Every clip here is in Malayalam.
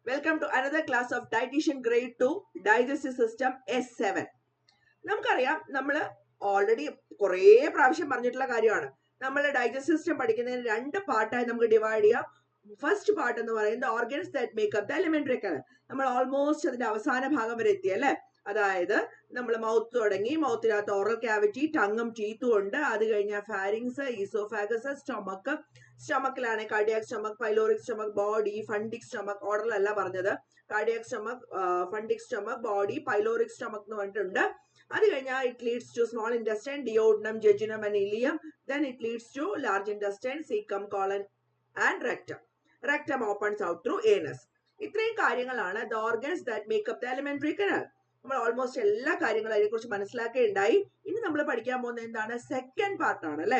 Welcome to another class of Dietitian Grade 2 Digestive System S7. നമുക്കറിയാം നമ്മൾ ഓൾറെഡി കുറേ പ്രാവശ്യം പറഞ്ഞിട്ടുള്ള കാര്യമാണ്. നമ്മൾ ഡൈജസ്റ്റീവ് സിസ്റ്റം പഠിക്കുന്നതിന് രണ്ട് പാർട്ടായി നമുക്ക് ഡിവൈഡ് ചെയ്യാം. ഫസ്റ്റ് പാർട്ട് എന്ന് പറയുന്നത് organs that make up the alimentary canal. നമ്മൾ ഓൾമോസ്റ്റ് അതിന്റെ അവസാന ഭാഗം വരെ എത്തി അല്ലേ. അതായത് നമ്മൾ മൗത്ത് തുടങ്ങി, മൗത്തിനകത്ത് ഓറൽ ക്യാവിറ്റി, ടങ്ങും ടീത്തും ഉണ്ട്. അത് കഴിഞ്ഞാൽ ഫാരിങ്സ്, ഈസോഫാഗസ്, സ്റ്റൊമക്ക്. സ്റ്റൊമക്കിലാണ് cardiac stomach, pyloric stomach, body, fundic stomach. ഓർഡറിലല്ല പറഞ്ഞത്. Cardiac stomach, fundic stomach, body, pyloric stomach എന്ന് പറഞ്ഞിട്ടുണ്ട്. അത് കഴിഞ്ഞാൽ it leads to small intestine, duodenum, jejunum and ileum. Then it leads to large intestine, caecum, colon and rectum. Rectum opens out through anus. ഇത്രയും കാര്യങ്ങളാണ് the organs that make up the alimentary canal. നമ്മൾ ഓൾമോസ്റ്റ് എല്ലാ കാര്യങ്ങളും അതിനെക്കുറിച്ച് മനസ്സിലാക്കുകയുണ്ടായി. ഇനി നമ്മൾ പഠിക്കാൻ പോകുന്നത് എന്താണ്? സെക്കൻഡ് പാർട്ടാണ് അല്ലെ.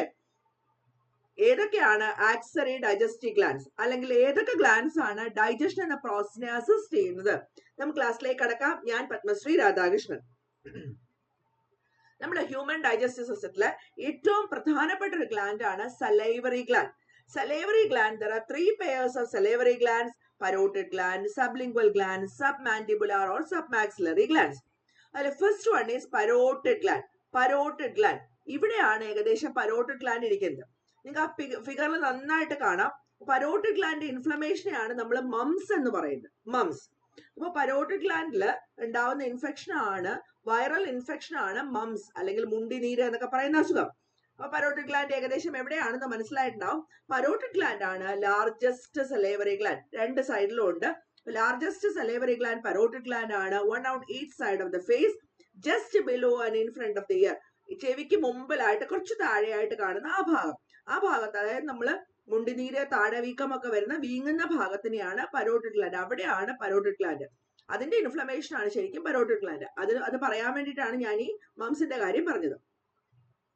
ഏതൊക്കെയാണ് ആക്സറി ഡൈജസ്റ്റീവ് ഗ്ലാൻസ്, അല്ലെങ്കിൽ ഏതൊക്കെ ഗ്ലാൻസ് ആണ് ഡൈജഷൻ എന്ന പ്രോസസ്സിനെ അസിസ്റ്റ് ചെയ്യുന്നത്? നമുക്ക് ക്ലാസ്സിലേക്ക് കടക്കാം. ഞാൻ പത്മശ്രീ രാധാകൃഷ്ണൻ. നമ്മുടെ ഹ്യൂമൻ ഡൈജസ്റ്റീവ് സിസ്റ്റത്തിലെ ഏറ്റവും പ്രധാനപ്പെട്ട ഒരു ഗ്ലാൻഡ് ആണ് salivary gland. Salivary gland, there are three pairs of salivary glands: parotid gland, sublingual gland, submandibular or submaxillary glands. The first one is parotid gland. Parotid gland. ഇവിടെയാണ് ഏകദേശം parotid gland ഇരിക്കുന്നത്. നിങ്ങൾക്ക് ആ ഫിഗറിൽ നന്നായിട്ട് കാണാം. parotid gland ഇൻഫ്ലമേഷനെയാണ് നമ്മൾ മംസ് എന്ന് പറയുന്നത്. മംസ്. അപ്പോൾ parotid glandൽ ഉണ്ടാവുന്ന ഇൻഫെക്ഷൻ ആണ്, വൈറൽ ഇൻഫെക്ഷൻ ആണ് മംസ് അല്ലെങ്കിൽ മുണ്ടിനീര് എന്നൊക്കെ പറയുന്ന അസുഖം. അപ്പൊ പരോട്ടിഡ് ഗ്ലാൻഡ് ഏകദേശം എവിടെയാണെന്ന് മനസ്സിലായിട്ടുണ്ടാവും. പരോട്ടിഡ് ഗ്ലാൻഡ് ആണ് ലാർജസ്റ്റ് സലേവറി ഗ്ലാൻഡ്. രണ്ട് സൈഡിലും ഉണ്ട്. Largest salivary gland parotid gland ആണ്. One out each side of the face, just below and in front of the ear. ചെവിക്ക് മുമ്പിലായിട്ട് കുറച്ച് താഴെയായിട്ട് കാണുന്ന ആ ഭാഗത്ത്, അതായത് നമ്മള് മുണ്ടിനീര്, താഴവീക്കമൊക്കെ വരുന്ന വീങ്ങുന്ന ഭാഗത്തിനെയാണ് പരോട്ടിഡ് ഗ്ലാൻഡ്. അവിടെയാണ് പരോട്ടിഡ് ഗ്ലാൻഡ്. അതിന്റെ ഇൻഫ്ലമേഷൻ ആണ് ശരിക്കും പരോട്ടിഡ് ഗ്ലാൻഡ്. അത് പറയാൻ വേണ്ടിയിട്ടാണ് ഞാൻ ഈ മംസിന്റെ കാര്യം പറഞ്ഞത്.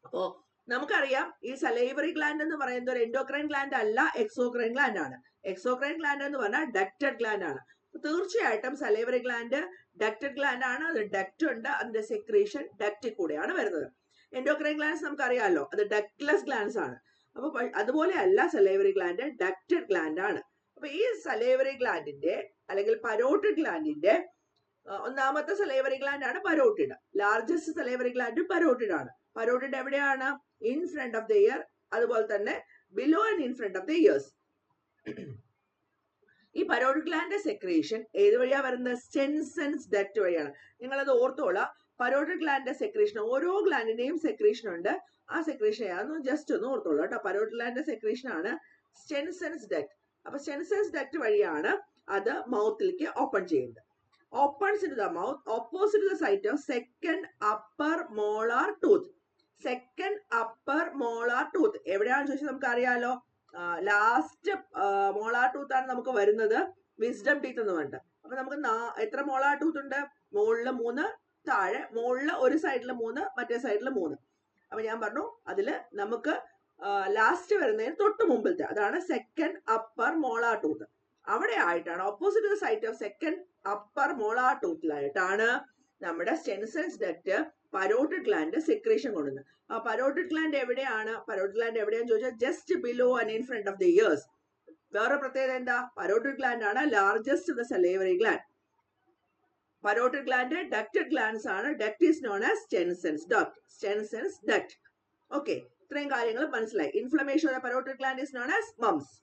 അപ്പോ നമുക്കറിയാം ഈ സലൈവറി ഗ്ലാൻഡ് എന്ന് പറയുന്നത് ഒരു എൻഡോക്രൈൻ ഗ്ലാൻഡ് അല്ല, എക്സോക്രൈൻ ഗ്ലാൻഡ് ആണ്. എക്സോക്രൈൻ ഗ്ലാൻഡ് എന്ന് പറഞ്ഞാൽ ഡക്റ്റഡ് ഗ്ലാൻഡ് ആണ്. തീർച്ചയായിട്ടും സലൈവറി ഗ്ലാൻഡ് ഡക്റ്റഡ് ഗ്ലാൻഡ് ആണ്. അത് ഡക്റ്റ് ഉണ്ട്, അതിന്റെ സെക്രീഷൻ ഡക്റ്റിൽ കൂടെയാണ് വരുന്നത്. എൻഡോക്രൈൻ ഗ്ലാൻഡ്സ് നമുക്കറിയാമല്ലോ, അത് ഡക്ട്ലെസ് ഗ്ലാൻഡ്സ് ആണ്. അപ്പൊ അതുപോലെ അല്ല സലൈവറി ഗ്ലാൻഡ്, ഡക്റ്റഡ് ഗ്ലാൻഡ് ആണ്. അപ്പൊ ഈ സലൈവറി ഗ്ലാൻഡിന്റെ അല്ലെങ്കിൽ പരോട്ടിഡ് ഗ്ലാൻഡിന്റെ ഒന്നാമത്തെ സലൈവറി ഗ്ലാൻഡ് ആണ് parotid. Largest salivary gland parotid ആണ്. പരോട്ടിഡ് എവിടെയാണ്? In front of the ear, അതുപോലെ തന്നെ below and in front of the ears. ഈ പരോട്ടിഡ് ഗ്ലാൻഡിന്റെ സെക്രീഷൻ ഏത് വഴിയാ വരുന്നത്? സെൻസൻസ് ഡക്റ്റ് വഴിയാണ്. നിങ്ങളത് ഓർത്തോളാം. പരോട്ടിഡ് ഗ്ലാൻഡിന്റെ സെക്രീഷൻ, ഓരോ ഗ്ലാൻഡിന്റെയും സെക്രീഷൻ ഉണ്ട്. ആ സെക്രീഷൻ ഏതാണെന്ന് ജസ്റ്റ് ഒന്ന് ഓർത്തോളൂ കേട്ടോ. പരോട്ടിഡ് ഗ്ലാൻഡിന്റെ സെക്രീഷൻ ആണ് സ്റ്റെൻസൻസ് ഡക്റ്റ്. അപ്പൊ സ്റ്റെൻസൻസ് ഡക്റ്റ് വഴിയാണ് അത് മൗത്തിലേക്ക് ഓപ്പൺ ചെയ്യുന്നത്. Opens into the mouth opposite to the site of second upper molar tooth. Second upper molar tooth എവിടെയാണെന്ന് ചോദിച്ചാൽ നമുക്ക് അറിയാലോ, ലാസ്റ്റ് മോളാർ ടൂത്ത് ആണ് നമുക്ക് വരുന്നത്, വിസ്ഡം ടീത്ത് എന്ന് പറഞ്ഞിട്ട്. അപ്പൊ നമുക്ക് എത്ര മോളാർ ടൂത്ത് ഉണ്ട്? മുകളില് 3, താഴെ മുകളില് ഒരു സൈഡില് 3, മറ്റേ സൈഡില് 3. അപ്പൊ ഞാൻ പറഞ്ഞു അതില് നമുക്ക് ലാസ്റ്റ് വരുന്നതിന് തൊട്ട് മുമ്പിലത്തെ, അതാണ് സെക്കൻഡ് അപ്പർ മോളാർ ടൂത്ത്. അവിടെ ആയിട്ടാണ്, opposite to the site of second upper molar ടൂത്തിലായിട്ടാണ് നമ്മുടെ Stensen's duct parotid gland secretion കൊണ്ടുവന്നത്. ആ പരോട്ടിഡ് ഗ്ലാൻഡ് എവിടെയാണ്? പരോട്ടിഡ് ഗ്ലാൻഡ് എവിടെയാന്ന് ചോദിച്ചാൽ just below and in front of the ears. വേറെ പ്രത്യേകത എന്താ? പരോട്ടിഡ് ഗ്ലാൻഡ് ആണ് largest of the salivary gland. Parotid gland ducted glands ആണ്. Duct is known as Stensen's duct. Stensen's duct. Okay, ഇത്രയും കാര്യങ്ങൾ മനസ്സിലായി. Inflammation of the parotid gland is known as mumps.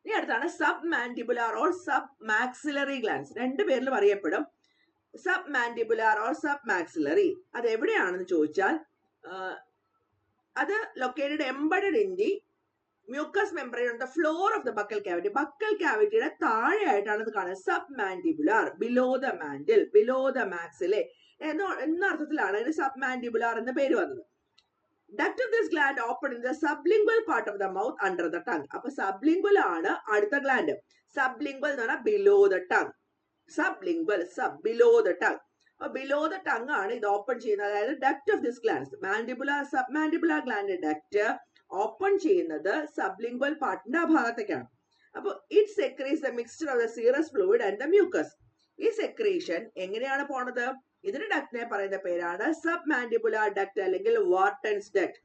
ഇനി അടുത്താണ് submandibular or submaxillary glands. രണ്ട് പേരിലും അറിയപ്പെടും. Submandibular or submaxillary അത് എവിടെയാണെന്ന് ചോദിച്ചാൽ അത് located embedded in the mucous membrane on the floor of the buccal cavity. Buccal ക്യാവിറ്റിയുടെ താഴെയായിട്ടാണ് ഇത് കാണുന്നത്. Submandibular, below the mandible, below the maxilla എന്ന അർത്ഥത്തിലാണ് അതിന് സബ് മാൻഡിബുലാർ എന്ന പേര് വന്നത്. Duct of this gland open in the sublingual part of the mouth under the tongue. അപ്പൊ sublingual ആണ് അടുത്ത ഗ്ലാൻഡ്. sublingual എന്ന് പറഞ്ഞാൽ below the tongue. sublingual, below the tongue. അപ്പൊ below the tongue ആണ് ഇത് ഓപ്പൺ ചെയ്യുന്നത്. അതായത് duct of this gland, mandibular, submandibular gland duct open ചെയ്യുന്നത് sublingual പാർട്ടിന്റെ ആ ഭാഗത്തേക്കാണ്. അപ്പൊ it secretes the mixture of the serous fluid and the mucus. ഈ സെക്രീഷൻ എങ്ങനെയാണ് പോണത്? ഇതിന് ഡക്റ്റിനെ പറയുന്ന പേരാണ് സബ് മാൻഡിബുലാർ ഡക്റ്റ് അല്ലെങ്കിൽ വാർട്ടൻസ് ഡക്റ്റ്.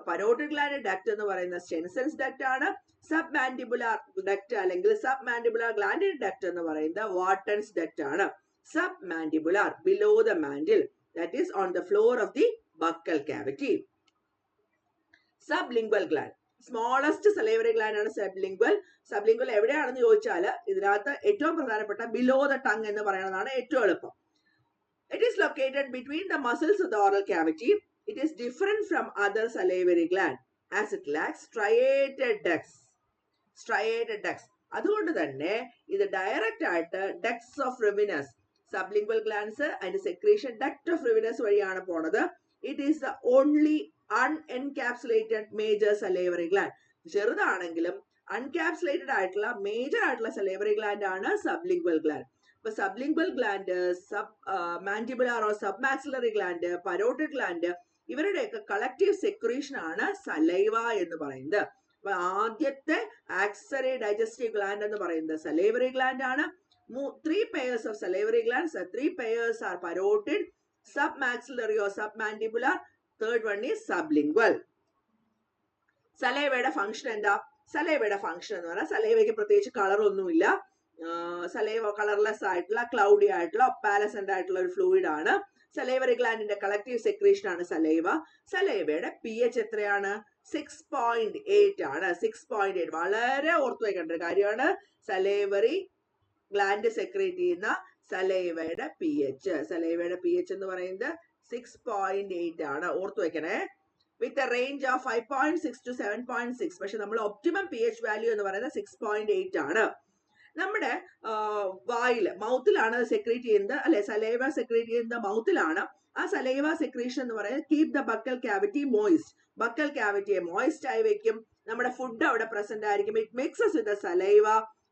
പരോട്ടിഡ് ഗ്ലാൻഡ് ഡക്ട് എന്ന് പറയുന്ന സ്റ്റെൻസൻസ് ഡക്ട് ആണ്. സബ് മാൻഡിബുലാർ ഡക്ട് അല്ലെങ്കിൽ സബ് മാൻഡിബുലാർ ഗ്ലാൻഡിഡ് ഡക്ട് എന്ന് പറയുന്നത് വാട്ടൻസ് ഡക്ട് ആണ്. Sub mandibular below the mantle, that is on the floor of the buccal cavity. Sublingual gland, smallest salivary gland ആണ് സബ്ലിംഗ്വൽ. സബ്ലിംഗ്വൽ എവിടെയാണെന്ന് ചോദിച്ചാൽ ഇതിനകത്ത് ഏറ്റവും പ്രധാനപ്പെട്ട ബിലോ ദ ടങ് എന്ന് പറയുന്നതാണ് ഏറ്റവും എളുപ്പം. It is located between the muscles of the oral cavity. It is different from other salivary gland as it lacks striated ducts. Striated ducts. അതുകൊണ്ട് തന്നെ ഇത് ഡയറക്റ്റ് ആയിട്ട് ducts of Rivinus, sublingual glands അതിന്റെ സെക്രീഷൻ ഡക്ട് ഓഫ് റിവിനസ് വഴിയാണ് പോണത്. It is the only unencapsulated major salivary gland. ചെറുതാണെങ്കിലും അൺകാപ്സുലേറ്റഡ് ആയിട്ടുള്ള മേജർ ആയിട്ടുള്ള സലൈവറി ഗ്ലാൻഡ് ആണ് സബ്ലിംഗ്വൽ ഗ്ലാൻഡ്. ഇപ്പൊ sublingual gland, submandibular or submaxillary gland, parotid gland, ഇവരുടെയൊക്കെ കളക്റ്റീവ് സെക്രീഷൻ ആണ് സലൈവ എന്ന് പറയുന്നത്. അപ്പൊ ആദ്യത്തെ ആക്സറി ഡൈജസ്റ്റീവ് ഗ്ലാൻഡ് എന്ന് പറയുന്നത് സലൈവറി ഗ്ലാൻഡ് ആണ്. 3 pairs of salivary glands. 3 pairs are parotid, submaxillary or submandibular. Third one is sublingual. സലൈവയുടെ ഫംഗ്ഷൻ എന്താ? സലൈവയുടെ ഫംഗ്ഷൻ എന്ന് പറഞ്ഞാൽ സലൈവയ്ക്ക് പ്രത്യേകിച്ച് കളർ ഒന്നുമില്ല. സലൈവ കളർലെസ് ആയിട്ടുള്ള, ക്ലൗഡി ആയിട്ടുള്ള, ഒപ്പാലസെന്റ് ആയിട്ടുള്ള ഒരു ഫ്ലൂയിഡ് ആണ്. സലൈവറി ഗ്ലാൻഡിന്റെ കളക്റ്റീവ് സെക്രീഷൻ ആണ് സലൈവ. സലൈവയുടെ pH എത്രയാണ്? 6.8 ആണ്. 6.8 വളരെ ഓർത്തു വയ്ക്കേണ്ട ഒരു കാര്യമാണ്. സലൈവറി ഗ്ലാൻഡ് സെക്രീറ്റ് ചെയ്യുന്ന സലൈവയുടെ pH. സലൈവയുടെ pH എന്ന് പറയുന്നത് 6.8 ആണ്. ഓർത്തു വെക്കണേ. With a range of 5.6 to 7.6. പക്ഷെ നമ്മൾ ഒപ്റ്റിമം pH വാല്യൂ എന്ന് പറയുന്നത് 6.8 ആണ്. നമ്മുടെ വായിൽ, മൗത്തിലാണ് സെക്രീറ്റ് ചെയ്യുന്നത് അല്ലെ? സലൈവ സെക്രീറ്റ് ചെയ്യുന്നത് മൗത്തിലാണ്. ആ സലൈവ സെക്രീഷൻ എന്ന് പറയുന്നത് keep the buccal cavity moist. Buccal ക്യാവിറ്റിയെ മോയിസ്റ്റ് ആയി വെക്കും. നമ്മുടെ ഫുഡ് അവിടെ പ്രസന്റ് ആയിരിക്കും. It mixes with the saliva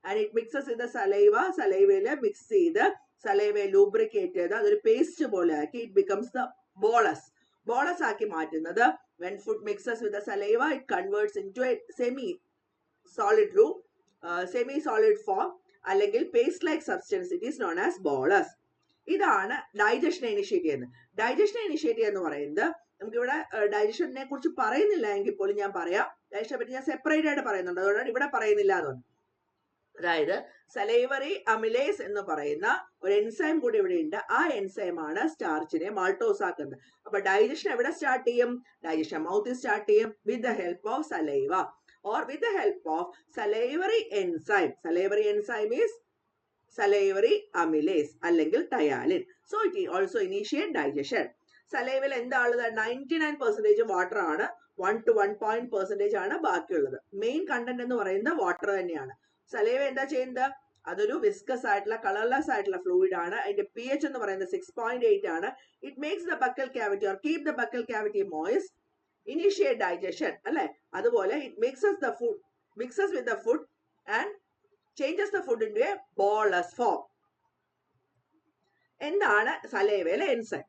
and it mixes with the saliva. സലൈവയില് മിക്സ് ചെയ്ത് സലൈവയെ ലൂബ്രിക്കേറ്റ് ചെയ്ത് അതൊരു പേസ്റ്റ് പോലെ ആക്കി it becomes the bolus. Bolus ആക്കി മാറ്റുന്നത് when food mixes with the saliva, it converts into a semi-solid form അല്ലെങ്കിൽ paste like substance. It is known as bolus. ഇതാണ് ഡൈജഷനെ ഇനിഷ്യേറ്റ് ചെയ്യുന്നത്. ഡൈജഷനെ ഇനിഷ്യേറ്റ് ചെയ്യുന്ന പറയുന്നത് നമുക്കിവിടെ ഡൈജഷനെ കുറിച്ച് പറയുന്നില്ല എങ്കിൽ പോലും ഞാൻ പറയാം. ഡൈജഷനെ പറ്റി ഞാൻ സെപ്പറേറ്റ് ആയിട്ട് പറയുന്നുണ്ട്, അതുകൊണ്ടാണ് ഇവിടെ പറയുന്നില്ല എന്നുണ്ട്. അതായത് സലൈവറി അമിലേസ് എന്ന് പറയുന്ന ഒരു എൻസൈം കൂടി ഇവിടെ ഉണ്ട്. ആ എൻസൈം ആണ് സ്റ്റാർച്ചിനെ മാൾട്ടോസ് ആക്കുന്നത്. അപ്പൊ ഡൈജഷൻ എവിടെ സ്റ്റാർട്ട് ചെയ്യും? ഡൈജഷൻ മൗത്തിൽ സ്റ്റാർട്ട് ചെയ്യും with the help of saliva or with the help of salivary enzyme. Salivary enzyme is salivary amylase അല്ലെങ്കിൽ ptyalin. So it also initiate digestion. സലൈവയിൽ എന്താണുള്ളത്? 99% വാട്ടർ ആണ്. 1 to 1% ആണ് ബാക്കിയുള്ളത്. മെയിൻ കണ്ടന്റ് എന്ന് പറയുന്നത് വാട്ടർ തന്നെയാണ്. സലൈവ എന്താ ചെയ്യുന്നത്? അതൊരു വിസ്കസ് ആയിട്ടുള്ള, കളർലെസ് ആയിട്ടുള്ള ഫ്ലൂയിഡ് ആണ്. അതിന്റെ pH എന്ന് പറയുന്നത് 6.8 ആണ്. It makes the buccal cavity or keep the buccal cavity moist, initiate digestion അല്ലെ? അതുപോലെ it mixes with the food and changes the food into a bolus form. എന്താണ് സലൈവയിലെ enzyme?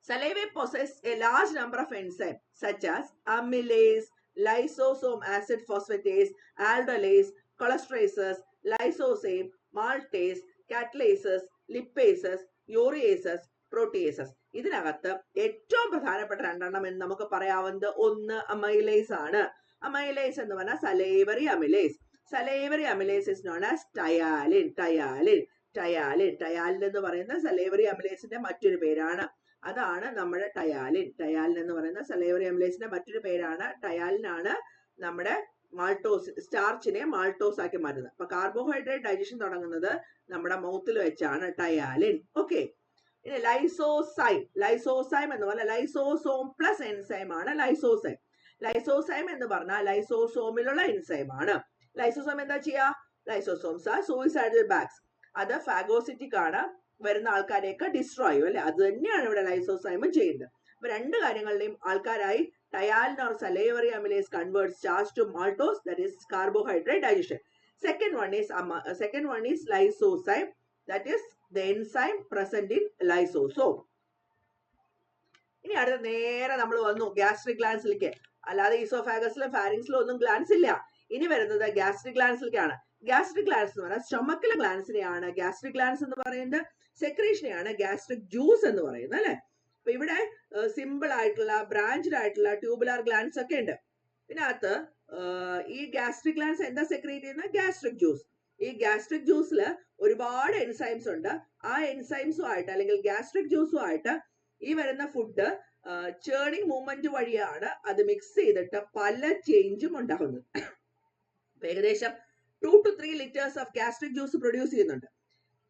Saliva possess a large number of enzymes such as amylase, lysosome acid phosphatase, aldolase, cholesterases, lysosome, maltase, catalases, lipases, ureases, proteases. ഇതിനകത്ത് ഏറ്റവും പ്രധാനപ്പെട്ട രണ്ടെണ്ണം എന്ന് നമുക്ക് പറയാവുന്നത് ഒന്ന് അമൈലേസ് ആണ്. അമൈലേസ് എന്ന് പറഞ്ഞാൽ salivary amylase. Salivary amylase is known as ടയാലിൻ. ടയാലിൻ എന്ന് പറയുന്ന സലൈവറി അമിലേസിന്റെ മറ്റൊരു പേരാണ്. അതാണ് നമ്മുടെ ടയാലിൻ. ടയാലിൻ എന്ന് പറയുന്ന സലൈവറി അമിലേസിന്റെ മറ്റൊരു പേരാണ്. ടയാലിൻ ആണ് നമ്മുടെ മാൾട്ടോസ്, സ്റ്റാർച്ചിനെ മാൾട്ടോസ് ആക്കി മാറ്റുന്നത്. അപ്പൊ കാർബോഹൈഡ്രേറ്റ് ഡൈജഷൻ തുടങ്ങുന്നത് നമ്മുടെ മൗത്തിൽ വെച്ചാണ് ടയാലിൻ. ഓക്കെ. ഇനി ലൈസോസൈം എന്ന് പറഞ്ഞാൽ ലൈസോസോം പ്ലസ് എൻസൈം ആണ് ലൈസോസൈം. ലൈസോസൈം എന്ന് പറഞ്ഞാൽ ലൈസോസോമിലുള്ള എൻസൈം ആണ്. ലൈസോസോം എന്താ ചെയ്യാ? Lysosomes are suicidal bags. അത് ഫാഗോസിറ്റിക് ആണ്. വരുന്ന ആൾക്കാരെയൊക്കെ ഡിസ്ട്രോയ് ചെയ്യും അല്ലെ? അത് തന്നെയാണ് ഇവിടെ ലൈസോസൈമും ചെയ്യുന്നത്. അപ്പൊ രണ്ട് കാര്യങ്ങളുടെയും ആൾക്കാരായി ptyalin or salivary amylase converts starch to maltose, that is carbohydrate digestion. Second one is lysozyme, that is the enzyme present in lysosome. ഇനി അടുത്ത നേരെ നമ്മൾ വന്നു ഗ്യാസ്ട്രിക് ഗ്ലാൻസിലേക്ക്. അല്ലാതെ ഈസോഫാഗസിലും ഫാരിങ്സിലും ഒന്നും ഗ്ലാൻസ് ഇല്ല. ഇനി വരുന്നത് ഗ്യാസ്ട്രിക് ഗ്ലാൻസിലേക്കാണ്. ഗ്യാസ്ട്രിക് ഗ്ലാൻസ് എന്ന് പറഞ്ഞാൽ സ്റ്റൊമക്കിലെ ഗ്ലാൻസിനെയാണ് ഗ്യാസ്ട്രിക് ഗ്ലാൻസ് എന്ന് പറയുന്നത്. സെക്രീഷനെയാണ് ഗ്യാസ്ട്രിക് ജ്യൂസ് എന്ന് പറയുന്നത് അല്ലെ? അപ്പൊ ഇവിടെ സിമ്പിൾ ആയിട്ടുള്ള ബ്രാഞ്ച്ഡ് ആയിട്ടുള്ള ട്യൂബുലാർ ഗ്ലാൻസ് ഒക്കെ ഉണ്ട്. ഇതിനകത്ത് ഈ ഗ്യാസ്ട്രിക് ഗ്ലാൻസ് എന്താ സെക്രീറ്റ് ചെയ്യുന്നത്? Gastric juice. ഈ ഗ്യാസ്ട്രിക് ജ്യൂസിൽ ഒരുപാട് എൻസൈംസ് ഉണ്ട്. ആ എൻസൈംസുമായിട്ട് അല്ലെങ്കിൽ ഗ്യാസ്ട്രിക് ജ്യൂസുമായിട്ട് ഈ വരുന്ന ഫുഡ് ചേണിങ് മൂവ്മെന്റ് വഴിയാണ് അത് മിക്സ് ചെയ്തിട്ട് പല ചേഞ്ചും ഉണ്ടാകുന്നത്. ഏകദേശം 2 to 3 liters of gastric juice produce ചെയ്യുന്നുണ്ട്.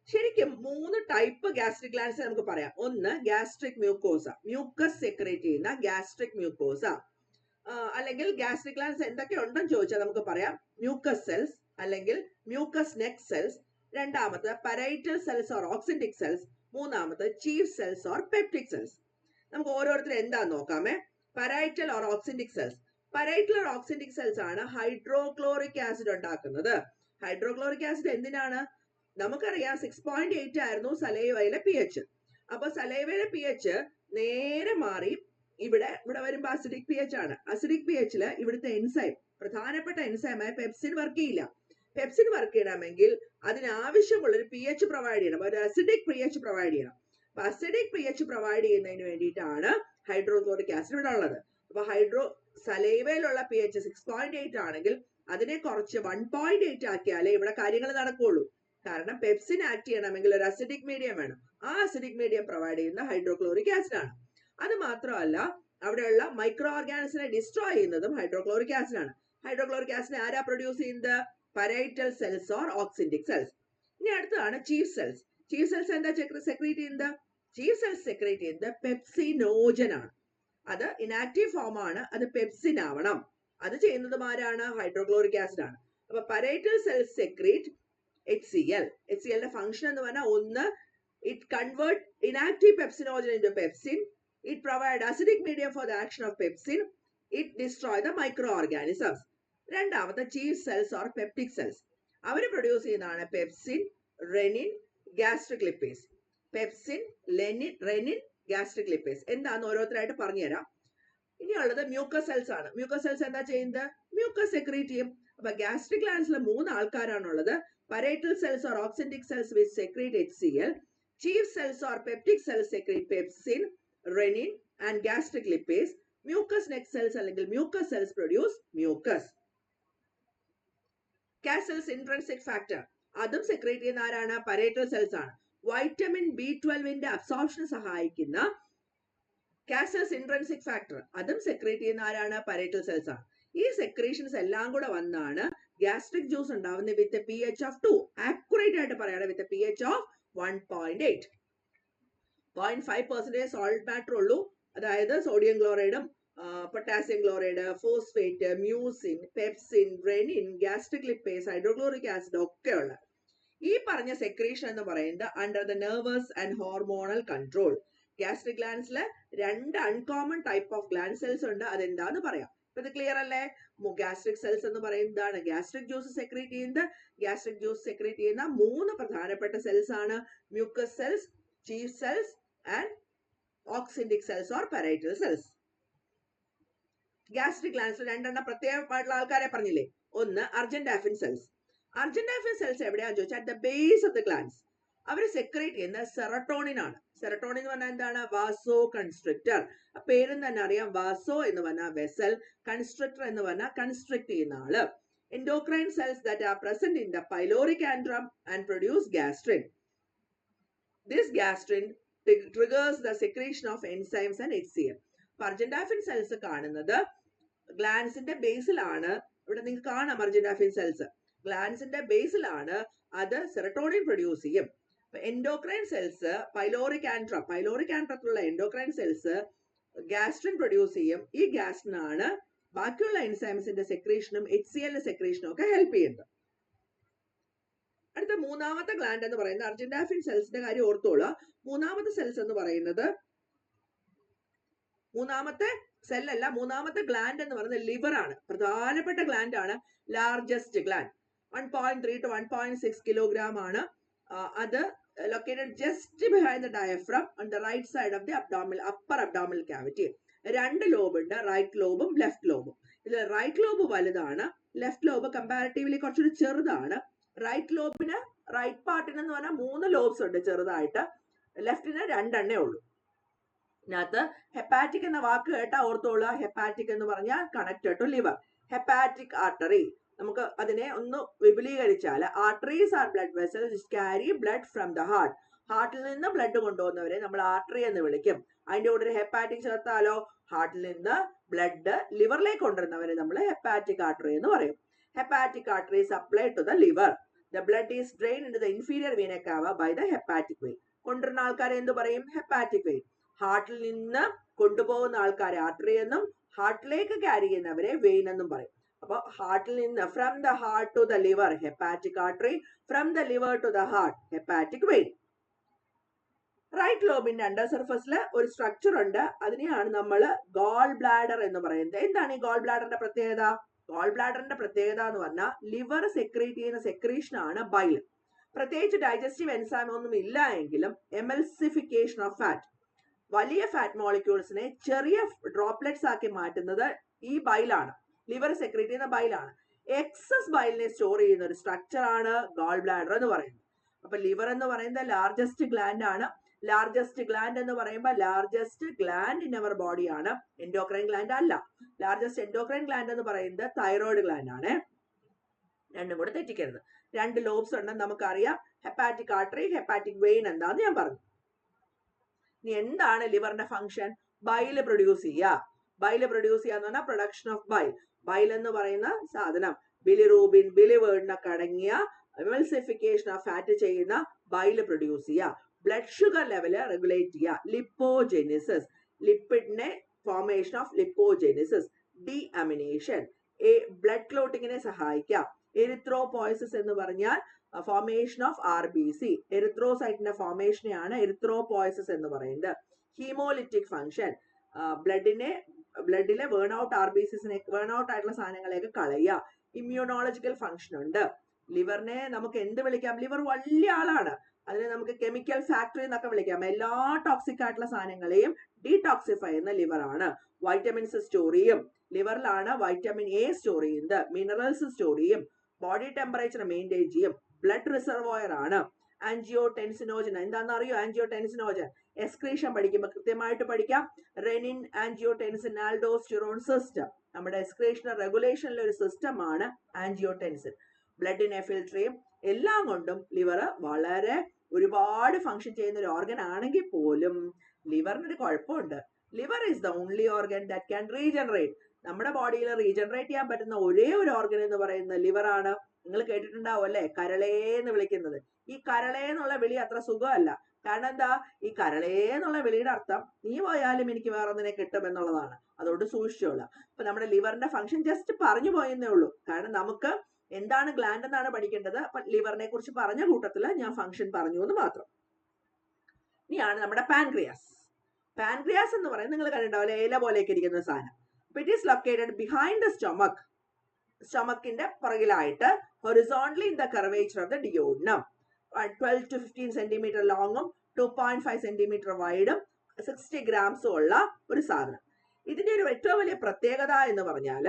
ശരിക്കും 3 ടൈപ്പ് ഗ്യാസ്ട്രിക് ഗ്ലാൻസ് നമുക്ക് പറയാം. ഒന്ന് ഗ്യാസ്ട്രിക് മ്യൂക്കോസ, മ്യൂക്കസ് സെക്രേറ്റ് ചെയ്യുന്ന ഗ്യാസ്ട്രിക് മ്യൂക്കോസ. അല്ലെങ്കിൽ ഗ്യാസ്ട്രിക് ഗ്ലാൻസ് എന്തൊക്കെ ഉണ്ടെന്ന് ചോദിച്ചാൽ നമുക്ക് പറയാം മ്യൂക്കസ് സെൽസ് അല്ലെങ്കിൽ മ്യൂക്കസ് നെക്ക് സെൽസ്, രണ്ടാമത് parietal cells or oxyntic cells, മൂന്നാമത് chief cells or peptic cells. നമുക്ക് ഓരോരുത്തരും എന്താന്ന് നോക്കാമേ. Parietal or oxyntic cells. Parietal or oxyntic cells ആണ് ഹൈഡ്രോക്ലോറിക് ആസിഡ് ഉണ്ടാക്കുന്നത്. ഹൈഡ്രോക്ലോറിക് ആസിഡ് എന്തിനാണ്? നമുക്കറിയാം 6.8 ആയിരുന്നു സലൈവയിലെ pH. അപ്പൊ സലൈവയിലെ pH നേരെ മാറി ഇവിടെ വരുമ്പോ അസിഡിക് pH ആണ്. അസിഡിക് pHൽ ഇവിടുത്തെ എൻസൈം, പ്രധാനപ്പെട്ട എൻസൈമായ പെപ്സിൻ വർക്ക് ചെയ്യില്ല. പെപ്സിൻ വർക്ക് ചെയ്യണമെങ്കിൽ അതിനാവശ്യമുള്ള ഒരു pH പ്രൊവൈഡ് ചെയ്യണം, ഒരു അസിഡിക് pH പ്രൊവൈഡ് ചെയ്യണം. അപ്പൊ അസിഡിക് pH പ്രൊവൈഡ് ചെയ്യുന്നതിന് വേണ്ടിയിട്ടാണ് ഹൈഡ്രോക്ലോറിക് ആസിഡ് ഇവിടെ ഉള്ളത്. അപ്പൊ സലൈവയിലുള്ള pH 6.8 ആണെങ്കിൽ അതിനെ കുറച്ച് 1.8 ആക്കിയാലേ ഇവിടെ കാര്യങ്ങൾ നടക്കുള്ളൂ. കാരണം പെപ്സിൻ ആക്ട് ചെയ്യണമെങ്കിൽ ഒരു അസിഡിക് മീഡിയം വേണം. ആ അസിഡിക് മീഡിയം പ്രൊവൈഡ് ചെയ്യുന്ന ഹൈഡ്രോക്ലോറിക് ആസിഡ് ആണ്. അത് മാത്രമല്ല അവിടെയുള്ള മൈക്രോ ഓർഗാനിസിനെ ഡിസ്ട്രോയ് ചെയ്യുന്നതും ഹൈഡ്രോക്ലോറിക് ആസിഡ് ആണ്. ഹൈഡ്രോക്ലോറിക് ആസിഡ് ആരാ പ്രൊഡ്യൂസ് ചെയ്യുന്നത്? Parietal cells or oxyntic cells. ഇനി അടുത്തതാണ് ചീഫ് സെൽസ്. ചീഫ് സെൽസ് എന്താ സെക്രീറ്റ് ചെയ്യുന്നത്? ചീഫ് സെൽസ് സെക്രീറ്റ് ചെയ്യുന്നത് പെപ്സിനോജൻ ആണ്. അത് ഇനാക്റ്റീവ് ഫോം ആണ്, അത് പെപ്സിൻ ആവണം. അത് ചെയ്യുന്നത് ആരാണ്? ഹൈഡ്രോക്ലോറിക് ആസിഡ് ആണ്. അപ്പൊ പരൈറ്റൽ സെൽസ് സെക്രീറ്റ് HCl. HClന്റെ ഫംഗ്ഷൻ എന്ന് പറഞ്ഞാൽ ഒന്ന്, it convert inactive pepsinogen into pepsin, it provide acidic medium for the action of pepsin, it destroy the microorganisms. രണ്ടാമത്തെ chief cells or peptic cells. അവർ പ്രൊഡ്യൂസ് ചെയ്യുന്നതാണ് pepsin, rennin, gastric lipase. Pepsin, rennin, gastric lipase എന്താന്ന് ഓരോരുത്തരായിട്ട് പറഞ്ഞുതരാം. ഇനിയുള്ളത് മ്യൂക്കസ് സെൽസ് ആണ്. മ്യൂക്കസ് സെൽസ് എന്താ ചെയ്യുന്നത്? മ്യൂക്കസ് സെക്രീറ്റ് ചെയ്യും. അപ്പൊ ഗ്യാസ്ട്രിക് ഗ്ലാൻസിലെ 3 ആൾക്കാരാണുള്ളത്. Parietal cells or oxyntic cells which secrete HCl, chief cells or peptic cells secrete pepsin, renin and gastric lipase. Mucous neck cells അല്ലെങ്കിൽ mucous cells produce mucus. Cassell's intrinsic factor അതും സെക്രേറ്റ് ചെയ്യുന്ന ആരാണ്? parietal cells ആണ്. വൈറ്റമിൻ B12ന്റെ അബ്സോർപ്ഷന് സഹായിക്കുന്ന Cassell's intrinsic factor അതും സെക്രേറ്റ് ചെയ്യുന്ന ആരാണ്? parietal cells ആണ്. ഈ സെക്രീഷൻസ് എല്ലാം കൂടെ വന്നാണ് ഗ്യാസ്ട്രിക് ജ്യൂസ് ഉണ്ടാവുന്നത് വിത്ത് pH of 2. ആക്യുറേറ്റ് ആയിട്ട് പറയണം, with pH of 1.8. 0.5% salt matter ഉള്ളൂ. അതായത് സോഡിയം ക്ലോറൈഡും potassium chloride, phosphate, mucin, pepsin, rennin, gastric lipase, hydrochloric acid ഒക്കെ ഉള്ള ഈ പറഞ്ഞ സെക്രീഷൻ എന്ന് പറയുന്നത് under the nervous and hormonal control. Gastric ഗ്ലാൻസിൽ 2 uncommon type of gland cells ഉണ്ട്. അതെന്താന്ന് പറയാം. ഇത് ക്ലിയർ അല്ലേ? ഗ്യാസ്ട്രിക് സെൽസ് എന്ന് പറയുന്നതാണ് ഗ്യാസ്ട്രിക് ജ്യൂസ് സെക്രീറ്റ് ചെയ്യുന്നത്. ഗ്യാസ്ട്രിക് ജ്യൂസ് സെക്രീറ്റ് ചെയ്യുന്ന 3 പ്രധാനപ്പെട്ട സെൽസ് ആണ് mucus cells, chief cells and oxyntic cells or parietal cells. Gastric ഗ്ലാൻസിൽ 2 എണ്ണം പ്രത്യേകമായിട്ടുള്ള ആൾക്കാരെ പറഞ്ഞില്ലേ. ഒന്ന് അർജന്റാഫിൻ സെൽസ്. അർജന്റാഫിൻ സെൽസ് എവിടെയാന്ന് ചോദിച്ചാൽ at the base of the glands. അവർ സെക്രീറ്റ് ചെയ്യുന്ന സെറട്ടോണിൻ ആണ്. സെറട്ടോണിൻ എന്ന് പറഞ്ഞാൽ എന്താണ്? വാസോ കൺസ്ട്രിക്ടർ. പേരും തന്നെ അറിയാം, വാസോ എന്ന് പറഞ്ഞാൽ വെസൽ, കൺസ്ട്രക്ടർ എന്ന് പറഞ്ഞാൽ കൺസ്ട്രക്ട് ചെയ്യുന്ന ആള്. endocrine cells that are present in the pyloric antrum and produce gastrin. This gastrin triggers the secretion of enzymes and HCl. Argentaffin cells കാണുന്നത് ഗ്ലാൻസിന്റെ ബേസിലാണ്. ഇവിടെ നിങ്ങൾക്ക് കാണാം അർജന്റാഫിൻ സെൽസ് ഗ്ലാൻസിന്റെ ബേസിലാണ്. അത് സെറട്ടോണിൻ പ്രൊഡ്യൂസ് ചെയ്യും. എൻഡോക്രൈൻ സെൽസ് പൈലോറിക് ആൻട്രത്തിലുള്ള എൻഡോക്രൈൻ സെൽസ് ഗാസ്ട്രിൻ പ്രൊഡ്യൂസ് ചെയ്യും. ഈ ഗാസ്ട്രിനാണ് ബാക്കിയുള്ള എൻസൈംസിന്റെ സെക്രീഷനും HCl സെക്രീഷനും ഒക്കെ ഹെൽപ്പ് ചെയ്യുന്നത്. അടുത്ത മൂന്നാമത്തെ ഗ്ലാൻഡ് എന്ന് പറയുന്നത് അർജന്റാഫിൻ സെൽസിന്റെ കാര്യം ഓർത്തോളൂ. മൂന്നാമത്തെ സെൽസ് എന്ന് പറയുന്നത് മൂന്നാമത്തെ ഗ്ലാൻഡ് എന്ന് പറയുന്നത് ലിവർ ആണ്. പ്രധാനപ്പെട്ട ഗ്ലാൻഡ് ആണ്. ലാർജസ്റ്റ് ഗ്ലാൻഡ് 1.3 to 1.6 കിലോഗ്രാം ആണ്. അത് located just behind the diaphragm on the right side of the upper abdominal cavity. 2 lobe ഉണ്ട്, റൈറ്റ് ലോബും ലെഫ്റ്റ് ലോബും. ഇതിൽ റൈറ്റ് ലോബ് വലുതാണ്, ലെഫ്റ്റ് ലോബ് കമ്പാരിറ്റീവ്ലി കുറച്ചുകൂടി ചെറുതാണ്. റൈറ്റ് പാർട്ടിന് എന്ന് പറഞ്ഞാൽ 3 ലോബ്സ് ഉണ്ട് ചെറുതായിട്ട്, ലെഫ്റ്റിന് 2 ഉള്ളൂ. ഇതിനകത്ത് ഹെപ്പാറ്റിക് എന്ന വാക്ക് കേട്ടാ ഓർത്തോളുക. ഹെപ്പാറ്റിക് എന്ന് പറഞ്ഞാൽ connected to liver. Hepatic artery നമുക്ക് അതിനെ ഒന്ന് വിപുലീകരിച്ചാൽ arteries are blood vessels which carry blood from the heart. ഹാർട്ടിൽ നിന്ന് ബ്ലഡ് കൊണ്ടുപോകുന്നവരെ നമ്മൾ ആർട്ടറി എന്ന് വിളിക്കും. അതിന്റെ കൂടെ ഒരു ഹെപ്പാറ്റിക് ചേർത്താലോ ഹാർട്ടിൽ നിന്ന് ബ്ലഡ് ലിവറിലേക്ക് കൊണ്ടുവരുന്നവരെ നമ്മൾ ഹെപ്പാറ്റിക് ആർട്ടറി എന്ന് പറയും. Hepatic artery supply to the liver. The blood is drain into the inferior vena cava by the hepatic vein. കൊണ്ടുവരുന്ന ആൾക്കാരെ എന്ത് പറയും? Hepatic vein. ഹാർട്ടിൽ നിന്ന് കൊണ്ടുപോകുന്ന ആൾക്കാരെ ആർട്ടറി എന്നും ഹാർട്ടിലേക്ക് ക്യാരി ചെയ്യുന്നവരെ വെയിൻ എന്നും പറയും. അപ്പൊ ഹാർട്ടിൽ നിന്ന് from the heart to the liver hepatic artery, from the liver to the heart hepatic vein. Right ലോബിന്റെ അണ്ടർ സർഫസിൽ ഒരു സ്ട്രക്ചർ ഉണ്ട്, അതിനെയാണ് നമ്മൾ ഗോൾ ബ്ലാഡർ എന്ന് പറയുന്നത്. എന്താണ് ഈ ഗോൾ ബ്ലാഡറിന്റെ പ്രത്യേകത? ഗോൾ ബ്ലാഡറിന്റെ പ്രത്യേകത എന്ന് പറഞ്ഞാൽ ലിവർ സെക്രീറ്റ് ചെയ്യുന്ന സെക്രീഷൻ ആണ് ബൈൽ. പ്രത്യേകിച്ച് ഡൈജസ്റ്റീവ് എൻസൈം ഒന്നും ഇല്ല എങ്കിലും എമൽസിഫിക്കേഷൻ ഓഫ് ഫാറ്റ്, വലിയ ഫാറ്റ് മോളിക്യൂൾസിനെ ചെറിയ ഡ്രോപ്ലെറ്റ്സ് ആക്കി മാറ്റുന്നത് ഈ ബൈലാണ്. ലിവർ സെക്രീറ്റ് ചെയ്യുന്ന ബൈലാണ്. എക്സസ് ബൈലിനെ സ്റ്റോർ ചെയ്യുന്ന ഒരു സ്ട്രക്ചർ ആണ് ഗോൾ ബ്ലാഡർ എന്ന് പറയുന്നത്. അപ്പൊ ലിവർ എന്ന് പറയുന്നത് ലാർജസ്റ്റ് ഗ്ലാൻഡ് ആണ്. ലാർജസ്റ്റ് ഗ്ലാൻഡ് എന്ന് പറയുമ്പോൾ largest gland in our body ആണ്, എൻഡോക്രൈൻ ഗ്ലാൻഡ് അല്ല. ലാർജസ്റ്റ് എൻഡോക്രൈൻ ഗ്ലാൻഡ് എന്ന് പറയുന്നത് തൈറോയിഡ് ഗ്ലാൻഡ് ആണ്. രണ്ടും കൂടെ തെറ്റിക്കരുത്. രണ്ട് ലോബ്സ് ഉണ്ടെന്ന് നമുക്കറിയാം. ഹെപ്പാറ്റിക് ആർട്ടറി, ഹെപ്പാറ്റിക് വെയിൻ എന്താന്ന് ഞാൻ പറഞ്ഞു. ഇനി എന്താണ് ലിവറിന്റെ ഫംഗ്ഷൻ? ബൈല് പ്രൊഡ്യൂസ് ചെയ്യുക. ബൈല് പ്രൊഡ്യൂസ് ചെയ്യുക എന്ന് പറഞ്ഞാൽ പ്രൊഡക്ഷൻ ഓഫ് ബൈൽ. ബൈൽ എന്ന് പറയുന്ന സാധനം ബിലിറൂബിൻ, ബിലിവേർഡിനൊക്കെ അടങ്ങിയ എമൽസിഫിക്കേഷൻ ഓഫ് ഫാറ്റ് ചെയ്യുന്ന ബൈല് പ്രൊഡ്യൂസ് ചെയ്യുക. ബ്ലഡ് ഷുഗർ ലെവല് റെഗുലേറ്റ് ചെയ്യുക. ലിപ്പോജെനിസിസ്, ലിപ്പിഡിനെ formation of lipogenesis. Deamination, blood ക്ലോട്ടിങ്ങിനെ സഹായിക്കാം. എറിത്രോപോയസിസ് എന്ന് പറഞ്ഞാൽ ഫോർമേഷൻ ഓഫ് RBC. എറിത്രോസൈറ്റിന്റെ ഫോർമേഷനെയാണ് എറിത്രോപോയസിസ് എന്ന് പറയുന്നത്. ഹീമോലിറ്റിക് ഫംഗ്ഷൻ, ബ്ലഡിലെ വേൺ ഔട്ട് RBCസിനെ, വേൺ ഔട്ട് ആയിട്ടുള്ള സാധനങ്ങളെയൊക്കെ കളയുക. ഇമ്മ്യൂണോളജിക്കൽ ഫംഗ്ഷൻ ഉണ്ട്. ലിവറിനെ നമുക്ക് എന്ത് വിളിക്കാം? ലിവർ വലിയ ആളാണ്, അതിനെ നമുക്ക് കെമിക്കൽ ഫാക്ടറി എന്നൊക്കെ വിളിക്കാം. എല്ലാ ടോക്സിക് ആയിട്ടുള്ള സാധനങ്ങളെയും ഡീടോക്സിഫൈ ചെയ്യുന്ന ലിവറാണ്. വൈറ്റമിൻസ് സ്റ്റോർ ചെയ്യും. ലിവറിലാണ് വൈറ്റമിൻ A സ്റ്റോർ ചെയ്യുന്നത്, മിനറൽസ് സ്റ്റോർ ചെയ്യും, ബോഡി ടെമ്പറേച്ചർ മെയിൻറ്റെയിൻ ചെയ്യും. ബ്ലഡ് റിസർവോയർ ആണ്. ആൻജിയോടെൻസിനോജൻ എന്താണെന്ന് അറിയോ? ആൻജിയോടെൻസിനോജൻ എക്സ്ക്രീഷൻ പഠിക്കുമ്പോൾ കൃത്യമായിട്ട് പഠിക്കാം. റെനിൻ, ആൻജിയോടെൻസിൻ, ആൽഡോസ്റ്റിറോൺ സിസ്റ്റം, നമ്മുടെ എക്സ്ക്രീഷൻ റെഗുലേഷനിലെ ഒരു സിസ്റ്റം ആണ് ആൻജിയോടെൻസിൻ. ബ്ലഡിനെ ഫിൽട്ടർ ചെയ്യും. എല്ലാം കൊണ്ടും ലിവർ വളരെ ഒരുപാട് ഫംഗ്ഷൻ ചെയ്യുന്ന ഒരു ഓർഗൻ ആണെങ്കിൽ പോലും ലിവറിനൊരു കുഴപ്പമുണ്ട്. Liver is the only organ that can regenerate. നമ്മുടെ ബോഡിയിൽ റീജനറേറ്റ് ചെയ്യാൻ പറ്റുന്ന ഒരേ ഒരു ഓർഗൻ എന്ന് പറയുന്നത് ലിവർ ആണ്. നിങ്ങൾ കേട്ടിട്ടുണ്ടാവും അല്ലെ, കരളേ എന്ന് വിളിക്കുന്നത്. ഈ കരളേ എന്നുള്ള വിളി അത്ര സുഖമല്ല. കാരണം എന്താ? ഈ കരളേ എന്നുള്ള വിളിയുടെ അർത്ഥം നീ പോയാലും എനിക്ക് വേറെ ഒന്നിനെ കിട്ടും എന്നുള്ളതാണ്. അതുകൊണ്ട് സൂക്ഷിച്ചോളാം. അപ്പൊ നമ്മുടെ ലിവറിന്റെ ഫംഗ്ഷൻ ജസ്റ്റ് പറഞ്ഞു പോയെന്നേ ഉള്ളൂ. കാരണം നമുക്ക് എന്താണ് ഗ്ലാൻഡ് എന്നാണ് പഠിക്കേണ്ടത്. അപ്പൊ ലിവറിനെ കുറിച്ച് പറഞ്ഞ കൂട്ടത്തിൽ ഞാൻ ഫംഗ്ഷൻ പറഞ്ഞു എന്ന് മാത്രം. ഇനിയാണ് നമ്മുടെ പാൻക്രിയാസ്. പാൻക്രിയാസ് എന്ന് പറയുന്നത് നിങ്ങൾ കണ്ടിട്ടുണ്ടാവില്ലേ, ഇല പോലെയൊക്കെ ഇരിക്കുന്ന സാധനം. It is located behind the stomach. സ്റ്റൊമക്കിന്റെ പുറകിലായിട്ട് horizontally in the curvature of the duodenum. 12 to 15 centimetre ലോങ്ങും 2.5 സെന്റിമീറ്റർ വൈഡും 60 ഗ്രാംസും ഉള്ള ഒരു സാധനം. ഇതിന്റെ ഒരു ഏറ്റവും വലിയ പ്രത്യേകത എന്ന് പറഞ്ഞാൽ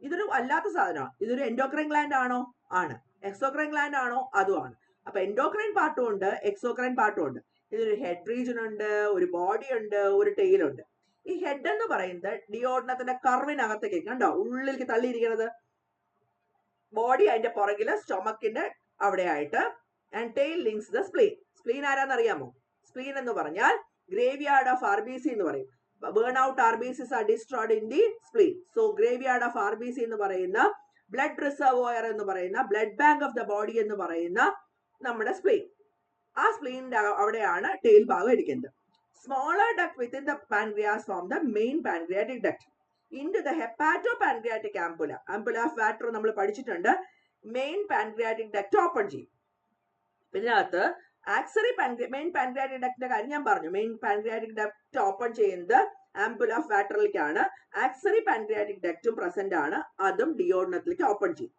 ഇതൊരു അല്ലാത്ത സാധനമാണ്. ഇതൊരു എൻഡോക്രൈൻ ഗ്ലാൻഡ് ആണോ? ആണ്. എക്സോക്രൈൻ ഗ്ലാൻഡ് ആണോ? അതുമാണ്. അപ്പൊ എൻഡോക്രൈൻ പാർട്ടും ഉണ്ട്, എക്സോക്രൈൻ പാർട്ടും ഉണ്ട്. ഇതിനൊരു ഹെഡ് റീജൻ ഉണ്ട്, ഒരു ബോഡി ഉണ്ട്, ഒരു ടെയിലുണ്ട്. ഈ ഹെഡ് എന്ന് പറയുന്നത് ഡിയോഡനത്തിന്റെ കർവിനകത്തേക്ക് കണ്ടോ ഉള്ളിലേക്ക് തള്ളിയിരിക്കുന്നത്. ബോഡി അതിന്റെ പുറകില് സ്റ്റൊമക്കിന്റെ അവിടെ ആയിട്ട്. And tail links the spleen. Spleen ആരാന്നറിയാമോ? സ്പ്ലീൻ എന്ന് പറഞ്ഞാൽ ഗ്രേവ്യാർഡ് ഓഫ് RBC എന്ന് പറയും. Burn out RBCs are destroyed in the spleen. So graveyard of RBC എന്ന് പറയുന്ന, ബ്ലഡ് റിസർവോയർ എന്ന് പറയുന്ന, blood bank of the body എന്ന് പറയുന്ന നമ്മുടെ സ്പ്ലീൻ. ആ സ്പ്ലീനിന്റെ അവിടെയാണ് ടെയിൽ ഭാഗം ഇരിക്കുന്നത്. Smaller duct within the pancreas form the main pancreatic duct. into the hepatopancreatic ampulla. Ampulla of Vater നമ്മൾ പഠിച്ചിട്ടുണ്ട്. മെയിൻ പാൻക്രിയാറ്റിക് ഡക്ട് ഓപ്പൺ ചെയ്യും. ഇതിനകത്ത് ആക്സറി മെയിൻ പാൻക്രിയാറ്റിക് ഡക്റ്റിന്റെ കാര്യം ഞാൻ പറഞ്ഞു. മെയിൻ പാൻക്രിയാറ്റിക് ഡക്ട് ഓപ്പൺ ചെയ്യുന്നത് ആംപുല ഓഫ് വാറ്ററിലേക്കാണ്. ആക്സറി പാൻക്രിയാറ്റിക് ഡക്റ്റും പ്രസന്റ് ആണ്, അതും ഡിയോഡനത്തിലേക്ക് ഓപ്പൺ ചെയ്യും.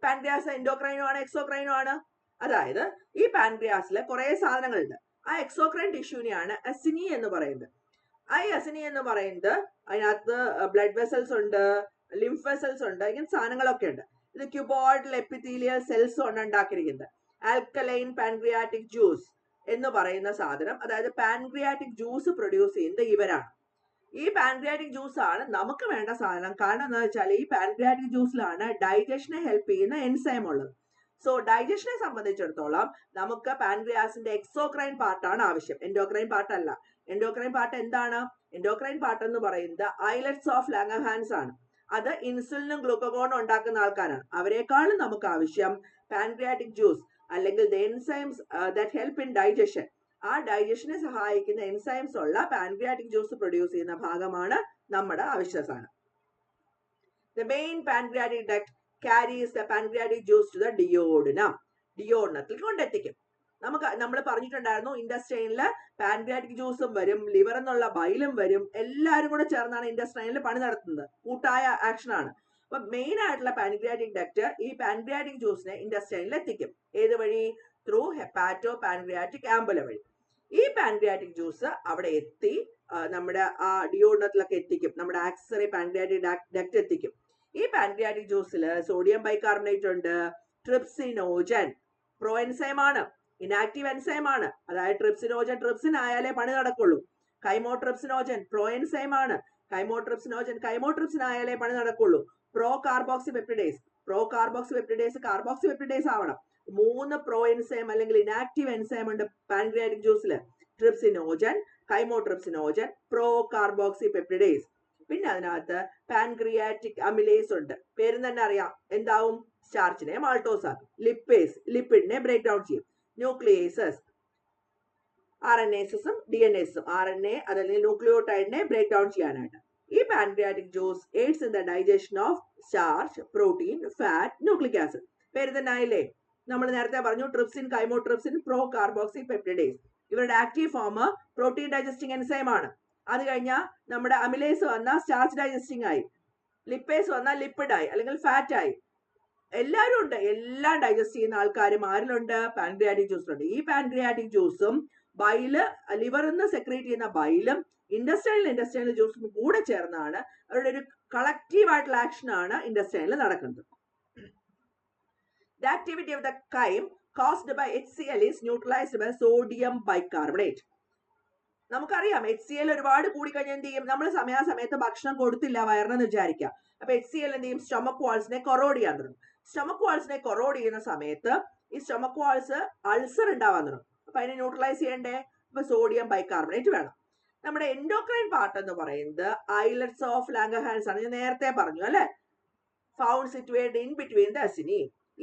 പാൻക്രിയാസ് എൻഡോക്രൈനോ ആണ്, എക്സോക്രൈനോ ആണ്. അതായത് ഈ പാൻക്രിയാസിൽ കുറെ സാധനങ്ങളുണ്ട്. ആ എക്സോക്രൈൻ ടിഷ്യൂനെയാണ് അസിനി എന്ന് പറയുന്നത്. ആ അസിനി എന്ന് പറയുന്നത് അതിനകത്ത് ബ്ലഡ് വെസൽസ് ഉണ്ട്, ലിംഫ് വെസൽസ് ഉണ്ട്, ഇങ്ങനെ സാധനങ്ങളൊക്കെ ഉണ്ട്. ഇത് ക്യൂബോയിഡൽ എപ്പിത്തീലിയൽ സെൽസ് കൊണ്ട് ഉണ്ടാക്കിയിരിക്കുന്നത്. ആൽക്കലൈൻ പാൻക്രിയാറ്റിക് ജ്യൂസ്, എന്ന് പറയുന്ന സാധനം, അതായത് പാൻക്രിയാറ്റിക് ജ്യൂസ് പ്രൊഡ്യൂസ് ചെയ്യുന്നത് ഇവരാണ്. ഈ പാൻക്രിയാറ്റിക് ജ്യൂസ് ആണ് നമുക്ക് വേണ്ട സാധനം. കാരണം എന്താ വെച്ചാൽ ഈ പാൻക്രിയാറ്റിക് ജ്യൂസിലാണ് ഡൈജഷനെ ഹെൽപ്പ് ചെയ്യുന്ന എൻസൈം ഉള്ളത്. സോ ഡൈജഷനെ സംബന്ധിച്ചിടത്തോളം നമുക്ക് പാൻക്രിയാസിന്റെ എക്സോക്രൈൻ പാർട്ടാണ് ആവശ്യം, എൻഡോക്രൈൻ പാർട്ട് അല്ല. എൻഡോക്രൈൻ പാർട്ട് എന്താണ്? എൻഡോക്രൈൻ പാർട്ട് എന്ന് പറയുന്നത് ഐലറ്റ്സ് ഓഫ് ലാംഗർഹാൻസ് ആണ്. അത് ഇൻസുലിനും ഗ്ലൂക്കോഗോണും ഉണ്ടാക്കുന്ന ആൾക്കാരാണ്. അവരെക്കാളും നമുക്ക് ആവശ്യം പാൻക്രിയാറ്റിക് ജ്യൂസ് അല്ലെങ്കിൽ the enzymes that help in digestion. ആ ഡൈജഷനെ സഹായിക്കുന്ന എൻസൈംസ് ഉള്ള പാൻക്രിയാറ്റിക് ജ്യൂസ് പ്രൊഡ്യൂസ് ചെയ്യുന്ന ഭാഗമാണ് നമ്മുടെ അവശ്യ സാധനം. The main pancreatic duct carries the pancreatic juice to the duodenum. ഡിയോഡനത്തിൽ കൊണ്ടെത്തിക്കും. നമ്മൾ പറഞ്ഞിട്ടുണ്ടായിരുന്നു ഇൻഡസ്ട്രൈനില് പാൻക്രിയാറ്റിക് ജ്യൂസും വരും, ലിവർ എന്നുള്ള ബൈലും വരും, എല്ലാവരും കൂടെ ചേർന്നാണ് ഇൻഡസ്ട്രൈനിൽ പണി നടത്തുന്നത്. കൂട്ടായ ആക്ഷൻ ആണ്. അപ്പൊ മെയിൻ ആയിട്ടുള്ള പാൻക്രിയാറ്റിക് ഡക്ട് ഈ പാൻക്രിയാറ്റിക് ജ്യൂസിനെ ഇൻഡസ്ട്രൈനിൽ എത്തിക്കും. ഏത് വഴി? ത്രൂ ഹെപ്പാറ്റോ പാൻക്രിയാറ്റിക് ആംബുല വഴി. ഈ പാൻക്രിയാറ്റിക് ജ്യൂസ് അവിടെ എത്തി നമ്മുടെ ആ ഡിയോഡനത്തിലൊക്കെ എത്തിക്കും. നമ്മുടെ ആക്സസറി പാൻക്രിയാറ്റിക് ഡക്ട് എത്തിക്കും. ഈ പാൻക്രിയാറ്റിക് ജ്യൂസിൽ സോഡിയം ബൈകാർബണേറ്റ് ഉണ്ട്, ട്രിപ്സിനോജൻ പ്രോ എൻസൈം ആണ്, ഇനാക്റ്റീവ് എൻസൈം ആണ്. അതായത് ട്രിപ്സിനോജൻ ട്രിപ്സിൻ ആയാലേ പണി നടക്കുള്ളൂ. കൈമോട്രിപ്സിനോജൻ പ്രോ എൻസൈം ആണ്. കൈമോട്രിപ്സിൻ ആയാലേ പണി നടക്കുള്ളൂ. പ്രോ കാർബോക്സി പെപ്റ്റിഡേസ് ആവണം. 3 പ്രോ എൻസൈം അല്ലെങ്കിൽ ഇനാക്റ്റീവ് എൻസൈം ഉണ്ട് പാൻക്രിയാറ്റിക് ജ്യൂസിൽ. Trypsinogen, chymotrypsinogen, procarboxypeptidase. പിന്നെ അതിനകത്ത് പാൻക്രിയാറ്റിക് അമിലേസ് ഉണ്ട്. പേരും തന്നെ അറിയാം, എന്താവും? സ്റ്റാർച്ചിനെ മാൾട്ടോസ് ആക്കും. ലിപ്പേസ് ലിപ്പിഡിനെ ബ്രേക്ക് ഡൗൺ ചെയ്യും. ന്യൂക്ലിയേസസ് RNaസും DNaസും RNA അതല്ലെങ്കിൽ ന്യൂക്ലിയോടൈഡിനെ ബ്രേക്ക് ഡൗൺ ചെയ്യാനായിട്ട്. ഈ pancreatic juice aids in the digestion of starch, protein, fat, nucleic acid. പേര് തന്നെ ആയില്ലേ? നമ്മൾ നേരത്തെ പറഞ്ഞു trypsin, chymotrypsin, procarboxypeptidase. ഇവരുടെ active form protein digesting enzyme ആണ്. അത് കഴിഞ്ഞാൽ നമ്മുടെ അമിലേസ് വന്നാൽ സ്റ്റാർച്ച് ഡൈജസ്റ്റിംഗ് ആയി, ലിപ്പേസ് വന്നാൽ ലിപ്പിഡ് ആയി അല്ലെങ്കിൽ ഫാറ്റ് ആയി. എല്ലാവരും ഉണ്ട്. എല്ലാം ഡൈജസ്റ്റ് ചെയ്യുന്ന ആൾക്കാരും ആരിലുണ്ട്? പാൻക്രിയാറ്റിക് ജ്യൂസിലുണ്ട്. ഈ പാൻക്രിയാറ്റിക് ജ്യൂസും ബൈല്, ലിവറിൽ നിന്ന് സെക്രീറ്റ് ചെയ്യുന്ന ബൈലും ഇൻഡസ്ട്രൈനൽ ജ്യൂസും കൂടെ ചേർന്നാണ് അവരുടെ ഒരു കളക്റ്റീവ് ആയിട്ടുള്ള ആക്ഷൻ ആണ് ഇൻഡസ്ട്രൈനിൽ നടക്കുന്നത്. The activity of the chyme caused by HCl is neutralized by sodium bicarbonate. നമുക്കറിയാം HCl ഒരുപാട് കൂടിക്കഴിഞ്ഞാൽ എന്ത് ചെയ്യും? നമ്മൾ സമയാസമയത്ത് ഭക്ഷണം കൊടുത്തില്ല വയറിനെന്ന് വിചാരിക്കാം. അപ്പൊ HCl എന്ത് ചെയ്യും? സ്റ്റൊമക് വാൾസിനെ കൊറോഡ് ചെയ്യാൻ തുടങ്ങും. സ്റ്റൊമക് വാൾസിനെ കൊറോഡ് ചെയ്യുന്ന സമയത്ത് ഈ സ്റ്റൊമക് വാൾസ് അൾസർ ഉണ്ടാവാൻ തുടങ്ങും. അപ്പൊ അതിനെ ന്യൂട്രലൈസ് ചെയ്യണ്ടേ? അപ്പൊ സോഡിയം ബൈകാർബണേറ്റ് വേണം. നമ്മുടെ എൻഡോക്രൈൻ പാർട്ട് എന്ന് പറയുന്നത് ഐലറ്റ്സ് ഓഫ് ലാംഗർഹാൻസ് ആണ്. ഞാൻ നേരത്തെ പറഞ്ഞു അല്ലെ, found situated in between the acini.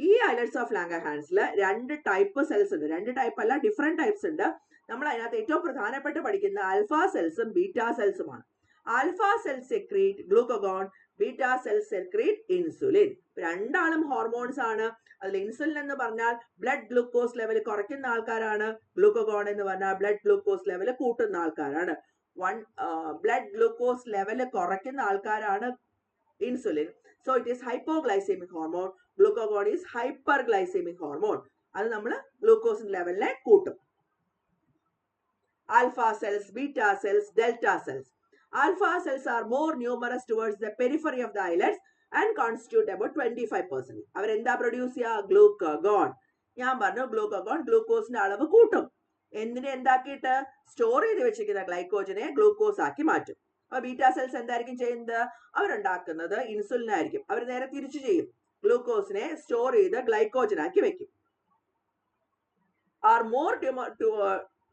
ഈ ഐലറ്റ്സ് ഓഫ് ലാംഗർഹാൻസിൽ 2 ടൈപ്പ് സെൽസ് ഉണ്ട്. 2 ടൈപ്പ് അല്ല, ഡിഫറെന്റ് ടൈപ്സ് ഉണ്ട്. നമ്മൾ അതിനകത്ത് ഏറ്റവും പ്രധാനപ്പെട്ട് പഠിക്കുന്ന ആൽഫ സെൽസും ബീറ്റാ സെൽസുമാണ്. Alpha cells secrete glucagon, beta cells secrete insulin. രണ്ടാളും ഹോർമോൺസ് ആണ്. അതിൽ ഇൻസുലിൻ എന്ന് പറഞ്ഞാൽ ബ്ലഡ് ഗ്ലൂക്കോസ് ലെവൽ കുറയ്ക്കുന്ന ആൾക്കാരാണ്. ഗ്ലൂക്കോഗോൺ എന്ന് പറഞ്ഞാൽ ബ്ലഡ് ഗ്ലൂക്കോസ് ലെവൽ കൂട്ടുന്ന ആൾക്കാരാണ്. ബ്ലഡ് ഗ്ലൂക്കോസ് ലെവൽ കുറയ്ക്കുന്ന ആൾക്കാരാണ് insulin. So it is hypoglycemic hormone. Glucagon is hyperglycemic hormone. അത് നമ്മൾ ഗ്ലൂക്കോസിന്റെ ലെവലിനെ കൂട്ടും. Alpha cells, beta cells, delta cells. Alpha cells are more numerous towards the periphery of the islets and constitute about 25%. അവരെന്താ പ്രൊഡ്യൂസ് ചെയ്യുക? ഗ്ലൂക്കോഗോൺ. ഞാൻ പറഞ്ഞു ഗ്ലൂക്കോഗോൺ ഗ്ലൂക്കോസിന്റെ അളവ് കൂട്ടും. എന്തിനെ എന്താക്കിയിട്ട്? സ്റ്റോർ ചെയ്ത് വെച്ചിരിക്കുന്ന ഗ്ലൈക്കോജനെ ഗ്ലൂക്കോസ് ആക്കി മാറ്റും. അപ്പൊ ബീറ്റാ സെൽസ് എന്തായിരിക്കും ചെയ്യുന്നത്? അവരുണ്ടാക്കുന്നത് ഇൻസുലിൻ ആയിരിക്കും. അവർ നേരെ തിരിച്ചു ചെയ്യും. ഗ്ലൂക്കോസിനെ സ്റ്റോർ ചെയ്ത് ഗ്ലൈക്കോജൻ ആക്കി വെക്കും. Are more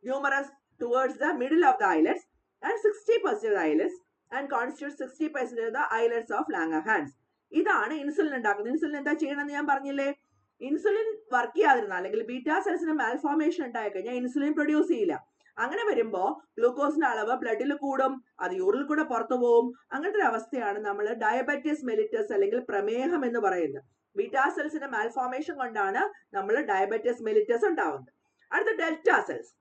numerous towards the middle of the islets and 60% of the islets and constitute 60% of the islets of Langerhans. ഇതാണ് ഇൻസുലിൻ ഉണ്ടാക്കുന്നത്. ഇൻസുലിൻ എന്താ ചെയ്യണമെന്ന് ഞാൻ പറഞ്ഞില്ലേ? ഇൻസുലിൻ വർക്ക് ചെയ്യാതിരുന്നാൽ അല്ലെങ്കിൽ ബീറ്റാ സെൽസിന് മാൽഫോർമേഷൻ ഉണ്ടായി കഴിഞ്ഞാൽ ഇൻസുലിൻ പ്രൊഡ്യൂസ് ചെയ്യില്ല. അങ്ങനെ വരുമ്പോ ഗ്ലൂക്കോസിന്റെ അളവ് ബ്ലഡിൽ കൂടും, അത് യൂറിൽ കൂടെ പുറത്തു പോകും. അങ്ങനത്തെ ഒരു അവസ്ഥയാണ് നമ്മൾ ഡയബറ്റിസ് മെലിറ്റസ് അല്ലെങ്കിൽ പ്രമേഹം എന്ന് പറയുന്നത്. ബീറ്റാ സെൽസിന്റെ മാൽഫോർമേഷൻ കൊണ്ടാണ് നമ്മൾ ഡയബറ്റിസ് മെലിറ്റസ് ഉണ്ടാവുന്നത്. അടുത്ത ഡെൽറ്റ സെൽസ്.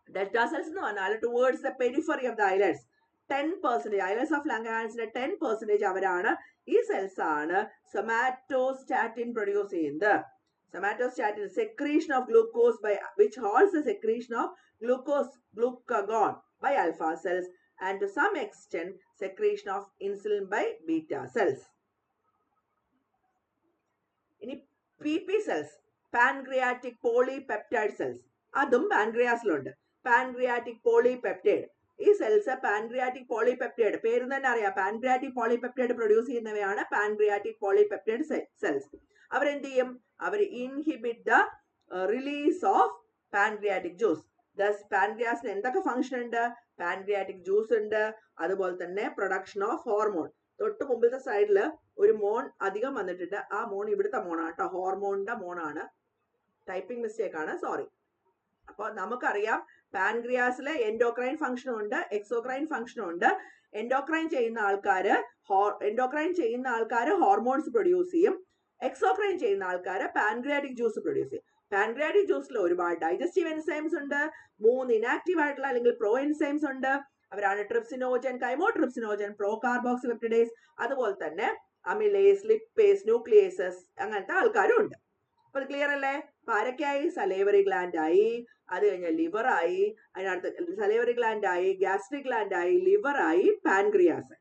ഡെൽറ്റ സെൽസ് എന്ന് പറഞ്ഞാൽ towards the periphery of the islets 10%, islets of ലാംഗർഹാൻസിന്റെ 10% അവരാണ്. ഈ സെൽസ് ആണ് സൊമാറ്റോസ്റ്റാറ്റിൻ പ്രൊഡ്യൂസ് ചെയ്യുന്നത്. Somatostatin secretion of glucose by which holds the secretion of glucagon by alpha cells and to some extent secretion of insulin by beta cells. ഇനി PP cells, pancreatic polypeptide cells. അതും പാൻക്രിയാസിലുണ്ട്. പാൻക്രിയാറ്റിക് പോളിപെപ്റ്റൈഡ്, ഈ സെൽസ് പാൻക്രിയാറ്റിക് പോളിപെപ്റ്റൈഡ്, പേര് തന്നെ അറിയാം, പാൻക്രിയാറ്റിക് പോളിപെപ്റ്റൈഡ് പ്രൊഡ്യൂസ് ചെയ്യുന്നവയാണ് പാൻക്രിയാറ്റിക് പോളിപെപ്റ്റൈഡ് സെൽസ്. അവരെന്ത് ചെയ്യും? അവർ inhibit the release of pancreatic juice. Thus പാൻക്രിയാസിന് എന്തൊക്കെ ഫംഗ്ഷൻ ഉണ്ട്? പാൻക്രിയാറ്റിക് ജ്യൂസ് ഉണ്ട്, അതുപോലെ തന്നെ പ്രൊഡക്ഷൻ ഓഫ് ഹോർമോൺ. തൊട്ട് മുമ്പിലത്തെ സൈഡിൽ ഒരു മോൺ അധികം വന്നിട്ടുണ്ട്, ആ മോൺ ഇവിടുത്തെ മോണാണ് കേട്ടോ, ഹോർമോണിന്റെ മോണാണ്, ടൈപ്പിംഗ് മിസ്റ്റേക്ക് ആണ്, സോറി. അപ്പൊ നമുക്കറിയാം പാൻക്രിയാസിലെ എൻഡോക്രൈൻ ഫംഗ്ഷനും ഉണ്ട്, എക്സോക്രൈൻ ഫംഗ്ഷനും ഉണ്ട്. എൻഡോക്രൈൻ ചെയ്യുന്ന ആൾക്കാര് ഹോർമോൺസ് പ്രൊഡ്യൂസ് ചെയ്യും, എക്സോക്രൈൻ ചെയ്യുന്ന ആൾക്കാര് പാൻക്രിയാറ്റിക് ജ്യൂസ് പ്രൊഡ്യൂസ് ചെയ്യും. പാൻക്രിയാറ്റിക് ജ്യൂസിൽ ഒരുപാട് ഡൈജസ്റ്റീവ് എൻസൈംസ് ഉണ്ട്, 3 ഇനാക്റ്റീവ് ആയിട്ടുള്ള അല്ലെങ്കിൽ പ്രോ എൻസൈംസ് ഉണ്ട്. അവരാണ് ട്രിപ്സിനോജൻ, കൈമോട്രിപ്സിനോജൻ, പ്രോകാർബോക്സിപെപ്റ്റിഡേസ്, അതുപോലെ തന്നെ അമിലേസ്, ലിപ്പേസ്, ന്യൂക്ലിയേസസ്, അങ്ങനത്തെ ആൾക്കാരും ഉണ്ട്. അപ്പൊ അത് ക്ലിയർ അല്ലേ? ആരൊക്കെയായി? സലേവറി ഗ്ലാൻഡ് ആയി, അത് കഴിഞ്ഞാൽ ലിവർ ആയി, അതിനടുത്ത് സലേവറി ഗ്ലാൻഡ് ആയി, ഗ്യാസ്ട്രിക് ഗ്ലാൻഡ് ആയി, ലിവർ ആയി, പാൻക്രിയാസ്.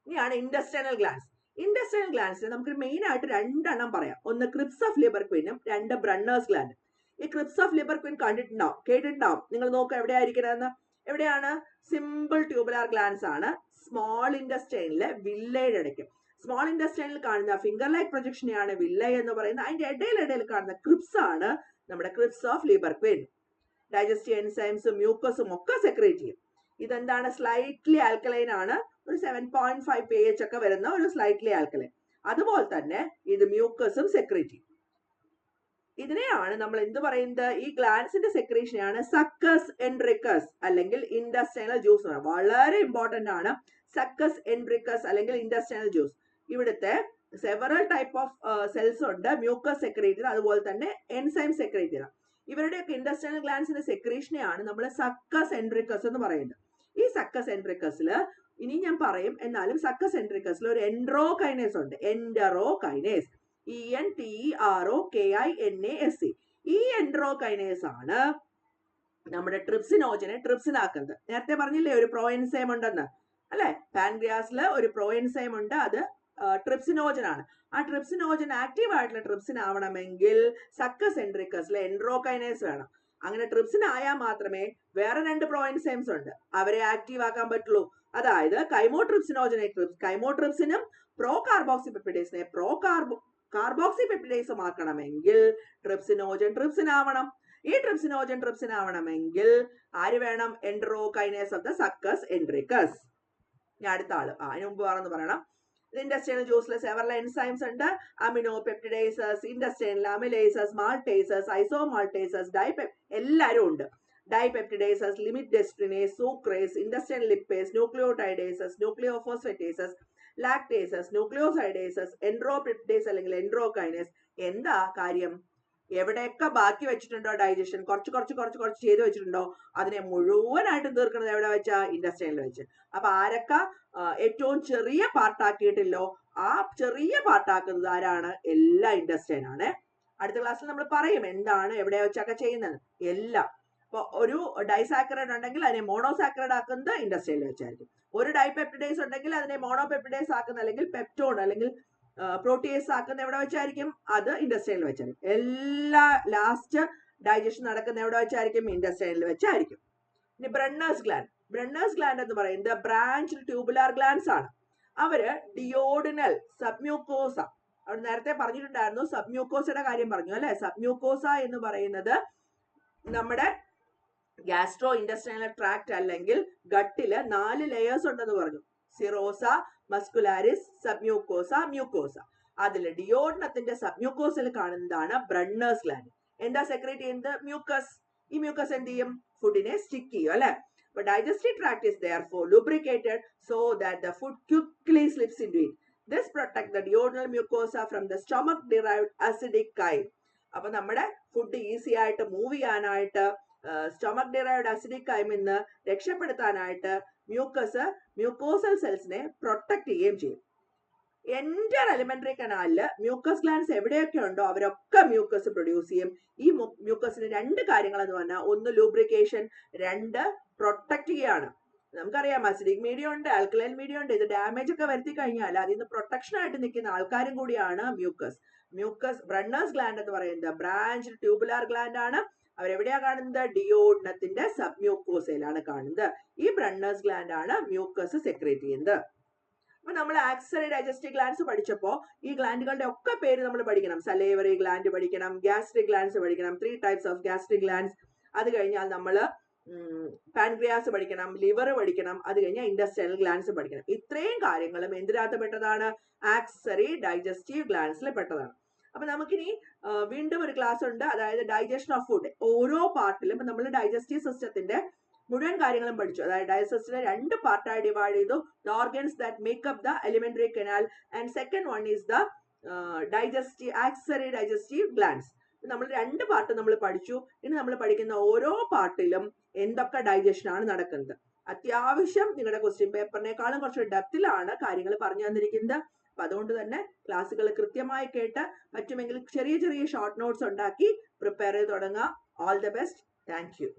ഇനിയാണ് ഇൻഡസ്റ്റൈനൽ ഗ്ലാൻഡ്സ്. ഇൻഡസ്റ്റൈനൽ ഗ്ലാൻഡ്സിൽ നമുക്ക് മെയിൻ ആയിട്ട് 2 എണ്ണം പറയാം. ഒന്ന് ക്രിപ്സ് ഓഫ് ലിബർക്വിനും, 2 ബ്രണ്ണേഴ്സ് ഗ്ലാൻഡ്. ഈ ക്രിപ്സ് ഓഫ് ലിബർക്വിൻ കണ്ടിട്ടുണ്ടാവും, കേട്ടിട്ടുണ്ടാവും. നിങ്ങൾ നോക്കുക എവിടെയായിരിക്കണമെന്ന്. എവിടെയാണ്? സിമ്പിൾ ട്യൂബുലാർ ഗ്ലാൻഡ്സ് ആണ്, സ്മോൾ ഇൻഡസ്റ്റൈനിലെ വില്ലയുടെ ഇടയ്ക്ക്. സ്മോൾ ഇൻഡസ്റ്റൈനിൽ കാണുന്ന ഫിംഗർ ലൈക്ക് പ്രൊജക്ഷനെയാണ് വില്ലൈ എന്ന് പറയുന്നത്. അതിന്റെ ഇടയിൽ കാണുന്ന ക്രിപ്സ് ആണ് നമ്മുടെ ക്രിപ്സ് ഓഫ് ലിബർക്വിൻ. ഡൈജസ്റ്റീവ് എൻസൈംസും മ്യൂക്കസും ഒക്കെ സെക്രേറ്റ് ചെയ്യും. ഇതെന്താണ്? സ്ലൈറ്റ്ലി ആൽക്കലൈൻ ആണ്, ഒരു 7.5 pH ഒക്കെ വരുന്ന ഒരു സ്ലൈറ്റ്ലി ആൽക്കലൈൻ. അതുപോലെ തന്നെ ഇത് മ്യൂക്കസും സെക്രേറ്റ് ചെയ്യും. ഇതിനെയാണ് നമ്മൾ എന്ത് പറയുന്നത്? ഈ ഗ്ലാൻഡ്സിന്റെ സെക്രീഷനെയാണ് സക്കസ് എൻട്രിക്കസ് അല്ലെങ്കിൽ ഇൻഡസ്റ്റൈനൽ ജ്യൂസ്. വളരെ ഇമ്പോർട്ടന്റ് ആണ് സക്കസ് എൻട്രിക്കസ് അല്ലെങ്കിൽ ഇൻഡസ്റ്റൈനൽ ജ്യൂസ്. ഇവിടുത്തെ സെവറൽ ടൈപ്പ് ഓഫ് സെൽസ് ഉണ്ട്, മ്യൂക്കസ് സെക്രേറ്റ് ചെയ്ത്, അതുപോലെ തന്നെ എൻസൈം സെക്രേറ്റ് ചെയ്ത. ഇവരുടെയൊക്കെ ഇൻഡസ്റ്റൈനൽ ഗ്ലാൻഡ്സിന്റെ സെക്രീഷനെയാണ് നമ്മൾ സക്കസ് എൻട്രിക്കസ് എന്ന് പറയുന്നത്. ഈ സക്കസ് എൻട്രിക്കസിൽ ഇനി ഞാൻ പറയും, എന്നാലും സക്കസ് എൻട്രിക്കസിൽ ഒരു എൻഡ്രോകൈനേസ് ഉണ്ട്, എൻഡറോകൈനേസ്, ENTROKINASE. ഈ എൻഡ്രോകൈനേസ് ആണ് നമ്മുടെ ട്രിപ്സിനോജനെ ട്രിപ്സിനാക്കുന്നത്. നേരത്തെ പറഞ്ഞില്ലേ ഒരു പ്രോ എൻസൈം ഉണ്ടെന്ന്, അല്ലെ? പാൻക്രിയാസിൽ ഒരു പ്രോ എൻസൈം ഉണ്ട്, അത് ട്രിപ്സിനോജൻ ആണ്. ആ ട്രിപ്സിനോജൻ ആക്റ്റീവ് ആയിട്ടുള്ള ട്രിപ്സിൻ ആവണമെങ്കിൽ സക്കസ് എൻട്രിക്കസിലെ എൻഡ്രോകൈനേസ് വേണം. അങ്ങനെ ട്രിപ്സിൻ ആയാൽ മാത്രമേ വേറെ 2 പ്രോ എൻസൈംസ് ഉണ്ട്, അവരെ ആക്റ്റീവ് ആക്കാൻ പറ്റുള്ളൂ. അതായത് കൈമോട്രിപ്സിനോജനെ കൈമോട്രിപ്സിനും പ്രോ കാർബോക്സിപെപ്റ്റിഡേസിനെ കാർബോക്സിപെപ്റ്റിഡേസും ആക്കണമെങ്കിൽ ട്രിപ്സിനോജൻ ട്രിപ്സിൻ ആവണം. ഈ ട്രിപ്സിനോജൻ ട്രിപ്സിൻ ആവണമെങ്കിൽ ആര് വേണം? എൻഡറോകൈനേസ് ഓഫ് ദ സക്കസ് എൻട്രിക്കസ്. ഞാൻ അടുത്ത ആള്, അതിന് മുമ്പ് വേണമെന്ന് പറയണം. ഇൻഡസ്റ്റൈനൽ ജ്യൂസിൽ സെവറൽ എൻസൈംസ് ഉണ്ട്, അമിനോ പെപ്റ്റിഡേസസ്, ഇൻഡസ്റ്റൈനൽ അമിലേസസ്, മാൾട്ടേസസ്, ഐസോമാൾട്ടേസസ്, എല്ലാവരും ഉണ്ട്. ഡൈപെപ്റ്റിഡേസസ്, ലിമിറ്റ് ഡെസ്റ്റിനേസ്, സൂക്രേസ്, ഇൻഡസ്റ്റൈനൽ ലിപ്പേസ്, ന്യൂക്ലിയോടൈഡേസസ്, ന്യൂക്ലിയോഫോസ്ഫേറ്റേസസ്, ലാക്ടേസസ്, ന്യൂക്ലിയോസൈഡേസസ്, എൻഡ്രോപെപ്റ്റിഡേസ് അല്ലെങ്കിൽ എൻഡ്രോകൈനേസ്. എന്താ കാര്യം? എവിടെയൊക്കെ ബാക്കി വെച്ചിട്ടുണ്ടോ ഡൈജഷൻ, കുറച്ച് ചെയ്ത് വെച്ചിട്ടുണ്ടോ, അതിനെ മുഴുവനായിട്ടും തീർക്കുന്നത് എവിടെ വെച്ചാ? ഇൻഡസ്റ്റൈനിൽ വെച്ച്. അപ്പൊ ആരൊക്കെ ഏറ്റവും ചെറിയ പാർട്ടാക്കിയിട്ടില്ലോ ആ ചെറിയ പാർട്ടാക്കുന്നത് ആരാണ്? എല്ലാ ഇൻഡസ്റ്റൈൻ ആണ്. അടുത്ത ക്ലാസ്സിൽ നമ്മൾ പറയും എന്താണ് എവിടെ വെച്ചൊക്കെ ചെയ്യുന്നത് എല്ലാം. ഇപ്പൊ ഒരു ഡൈസാക്കറൈഡ് ഉണ്ടെങ്കിൽ അതിനെ മോണോസാക്കറൈഡ് ആക്കുന്നത് ഇൻഡസ്റ്റൈനിൽ വെച്ചായിരിക്കും. ഒരു ഡൈപെപ്റ്റിഡേസ് ഉണ്ടെങ്കിൽ അതിനെ മോണോപെപ്റ്റിഡേസ് ആക്കുന്ന അല്ലെങ്കിൽ പെപ്റ്റോൺ അല്ലെങ്കിൽ പ്രോട്ടീസ് ആക്കുന്ന എവിടെ വെച്ചായിരിക്കും? അത് ഇൻഡസ്റ്റൈനിൽ വെച്ചായിരിക്കും. എല്ലാ ലാസ്റ്റ് ഡൈജഷൻ നടക്കുന്ന എവിടെ വെച്ചായിരിക്കും? ഇൻഡസ്റ്റൈനിൽ വെച്ചായിരിക്കും. ഇനി ബ്രണ്ണേഴ്സ് ഗ്ലാൻഡ്. ബ്രണ്ണേഴ്സ് ഗ്ലാൻഡ് എന്ന് പറയുന്നത് ബ്രാഞ്ച് ട്യൂബുലാർ ഗ്ലാൻഡ്സ് ആണ്. അവര് ഡിയോഡിനൽ, സബ്മ്യൂക്കോസ, അവിടെ നേരത്തെ പറഞ്ഞിട്ടുണ്ടായിരുന്നു, സബ്മ്യൂക്കോസയുടെ കാര്യം പറഞ്ഞു അല്ലെ? സബ്മ്യൂക്കോസ എന്ന് പറയുന്നത് നമ്മുടെ ഗ്യാസ്ട്രോ ഇൻഡസ്റ്റൈനൽ ട്രാക്ട് അല്ലെങ്കിൽ ഗട്ടില് 4 ലെയേഴ്സ് ഉണ്ടെന്ന് പറഞ്ഞു. Serosa, muscularis, submucosa, mucosa. അതിൽ ഡിയോഡനത്തിന്റെ സബ്മ്യൂക്കോസിൽ കാണുന്നതാണ് ബ്രണ്ണേഴ്സ് ഗ്ലാൻഡ്. എന്താ സെക്രേറ്റ് ചെയ്യുന്നത്? മ്യൂക്കസ്. ഈ മ്യൂക്കസ് എന്ത് ചെയ്യും? ഫുഡിനെ സ്റ്റിക്ക് ചെയ്യും അല്ലെ? But digestive tract is therefore lubricated so that the food quickly slips into it. This protects the duodenal mucosa from the stomach derived acidic chyme. അപ്പൊ നമ്മുടെ ഫുഡ് ഈസി ആയിട്ട് മൂവ് ചെയ്യാനായിട്ട് സ്റ്റൊമക് ഡിറൈവ്ഡ് അസിഡിക് കൈമിൽ നിന്ന് രക്ഷപ്പെടുത്താനായിട്ട് മ്യൂക്കോസൽ സെൽസിനെ പ്രൊട്ടക്ട് ചെയ്യുകയും ചെയ്യും. എൻ്റെ എലിമെന്ററി കനാലില് മ്യൂക്കസ് ഗ്ലാൻഡ്സ് എവിടെയൊക്കെ ഉണ്ടോ അവരൊക്കെ മ്യൂക്കസ് പ്രൊഡ്യൂസ് ചെയ്യും. ഈ മ്യൂക്കസിന് 2 കാര്യങ്ങൾ എന്ന് പറഞ്ഞാൽ, 1 ലൂബ്രിക്കേഷൻ, 2 പ്രൊട്ടക്ട് ചെയ്യാണ്. നമുക്കറിയാം അസിഡിക് മീഡിയം ഉണ്ട്, ആൽക്കലൈൻ മീഡിയം ഉണ്ട്. ഇത് ഡാമേജ് ഒക്കെ വരുത്തി കഴിഞ്ഞാൽ അതിൽ നിന്ന് പ്രൊട്ടക്ഷൻ ആയിട്ട് നിൽക്കുന്ന ആൾക്കാരും കൂടിയാണ് മ്യൂക്കസ്. മ്യൂക്കസ് ബ്രണ്ണേഴ്സ് ഗ്ലാൻഡ് എന്ന് പറയുന്നത് ബ്രാഞ്ച് ട്യൂബുലാർ ഗ്ലാൻഡ് ആണ്. അവരെവിടെയാ കാണുന്നത്? ഡിയോഡനത്തിന്റെ സബ് മ്യൂക്കോസയിലാണ് കാണുന്നത്. ഈ ബ്രണ്ണേഴ്സ് ഗ്ലാൻഡ് ആണ് മ്യൂക്കസ് സെക്രേറ്റ് ചെയ്യുന്നത്. അപ്പൊ നമ്മൾ ആക്സറി ഡൈജസ്റ്റീവ് ഗ്ലാൻഡ്സ് പഠിച്ചപ്പോൾ ഈ ഗ്ലാൻഡുകളുടെ ഒക്കെ പേര് നമ്മൾ പഠിക്കണം. സലേവറി ഗ്ലാൻഡ് പഠിക്കണം, ഗ്യാസ്ട്രിക് ഗ്ലാൻഡ്സ് പഠിക്കണം, 3 types ഓഫ് ഗ്യാസ്ട്രിക് ഗ്ലാൻഡ്സ്. അത് കഴിഞ്ഞാൽ നമ്മൾ പാൻക്രിയാസ് പഠിക്കണം, ലിവർ പഠിക്കണം, അത് കഴിഞ്ഞാൽ ഇൻഡസ്ട്രിയൽ ഗ്ലാൻഡ്സ് പഠിക്കണം. ഇത്രയും കാര്യങ്ങളും എന്തിനകത്ത് പെട്ടതാണ്? ആക്സറി ഡൈജസ്റ്റീവ് ഗ്ലാൻഡ്സിൽ പെട്ടതാണ്. അപ്പൊ നമുക്കിനി വീണ്ടും ഒരു ക്ലാസ് ഉണ്ട്, അതായത് ഡൈജഷൻ ഓഫ് ഫുഡ്. ഓരോ പാർട്ടിലും നമ്മൾ ഡൈജസ്റ്റീവ് സിസ്റ്റത്തിന്റെ മുഴുവൻ കാര്യങ്ങളും പഠിച്ചു. അതായത് ഡൈജസ്റ്റീവിനെ 2 പാർട്ടായി ഡിവൈഡ് ചെയ്തു. The organs that make up the alimentary canal and second one is the digestive accessory digestive glands. നമ്മൾ 2 പാർട്ട് നമ്മൾ പഠിച്ചു. ഇനി നമ്മൾ പഠിക്കുന്ന ഓരോ പാർട്ടിലും എന്തൊക്കെ ഡൈജഷൻ ആണ് നടക്കുന്നത്. അത്യാവശ്യം നിങ്ങളുടെ ക്വസ്റ്റ്യൻ പേപ്പറിനേക്കാളും കുറച്ച് ഡെപ്തിലാണ് കാര്യങ്ങൾ പറഞ്ഞു തന്നിരിക്കുന്നത്. അപ്പൊ അതുകൊണ്ട് തന്നെ ക്ലാസ്സുകൾ കൃത്യമായി കേട്ട് പറ്റുമെങ്കിൽ ചെറിയ ചെറിയ ഷോർട്ട് നോട്ട്സ് ഉണ്ടാക്കി പ്രിപ്പയർ ചെയ്ത് തുടങ്ങുക. All the best. Thank you.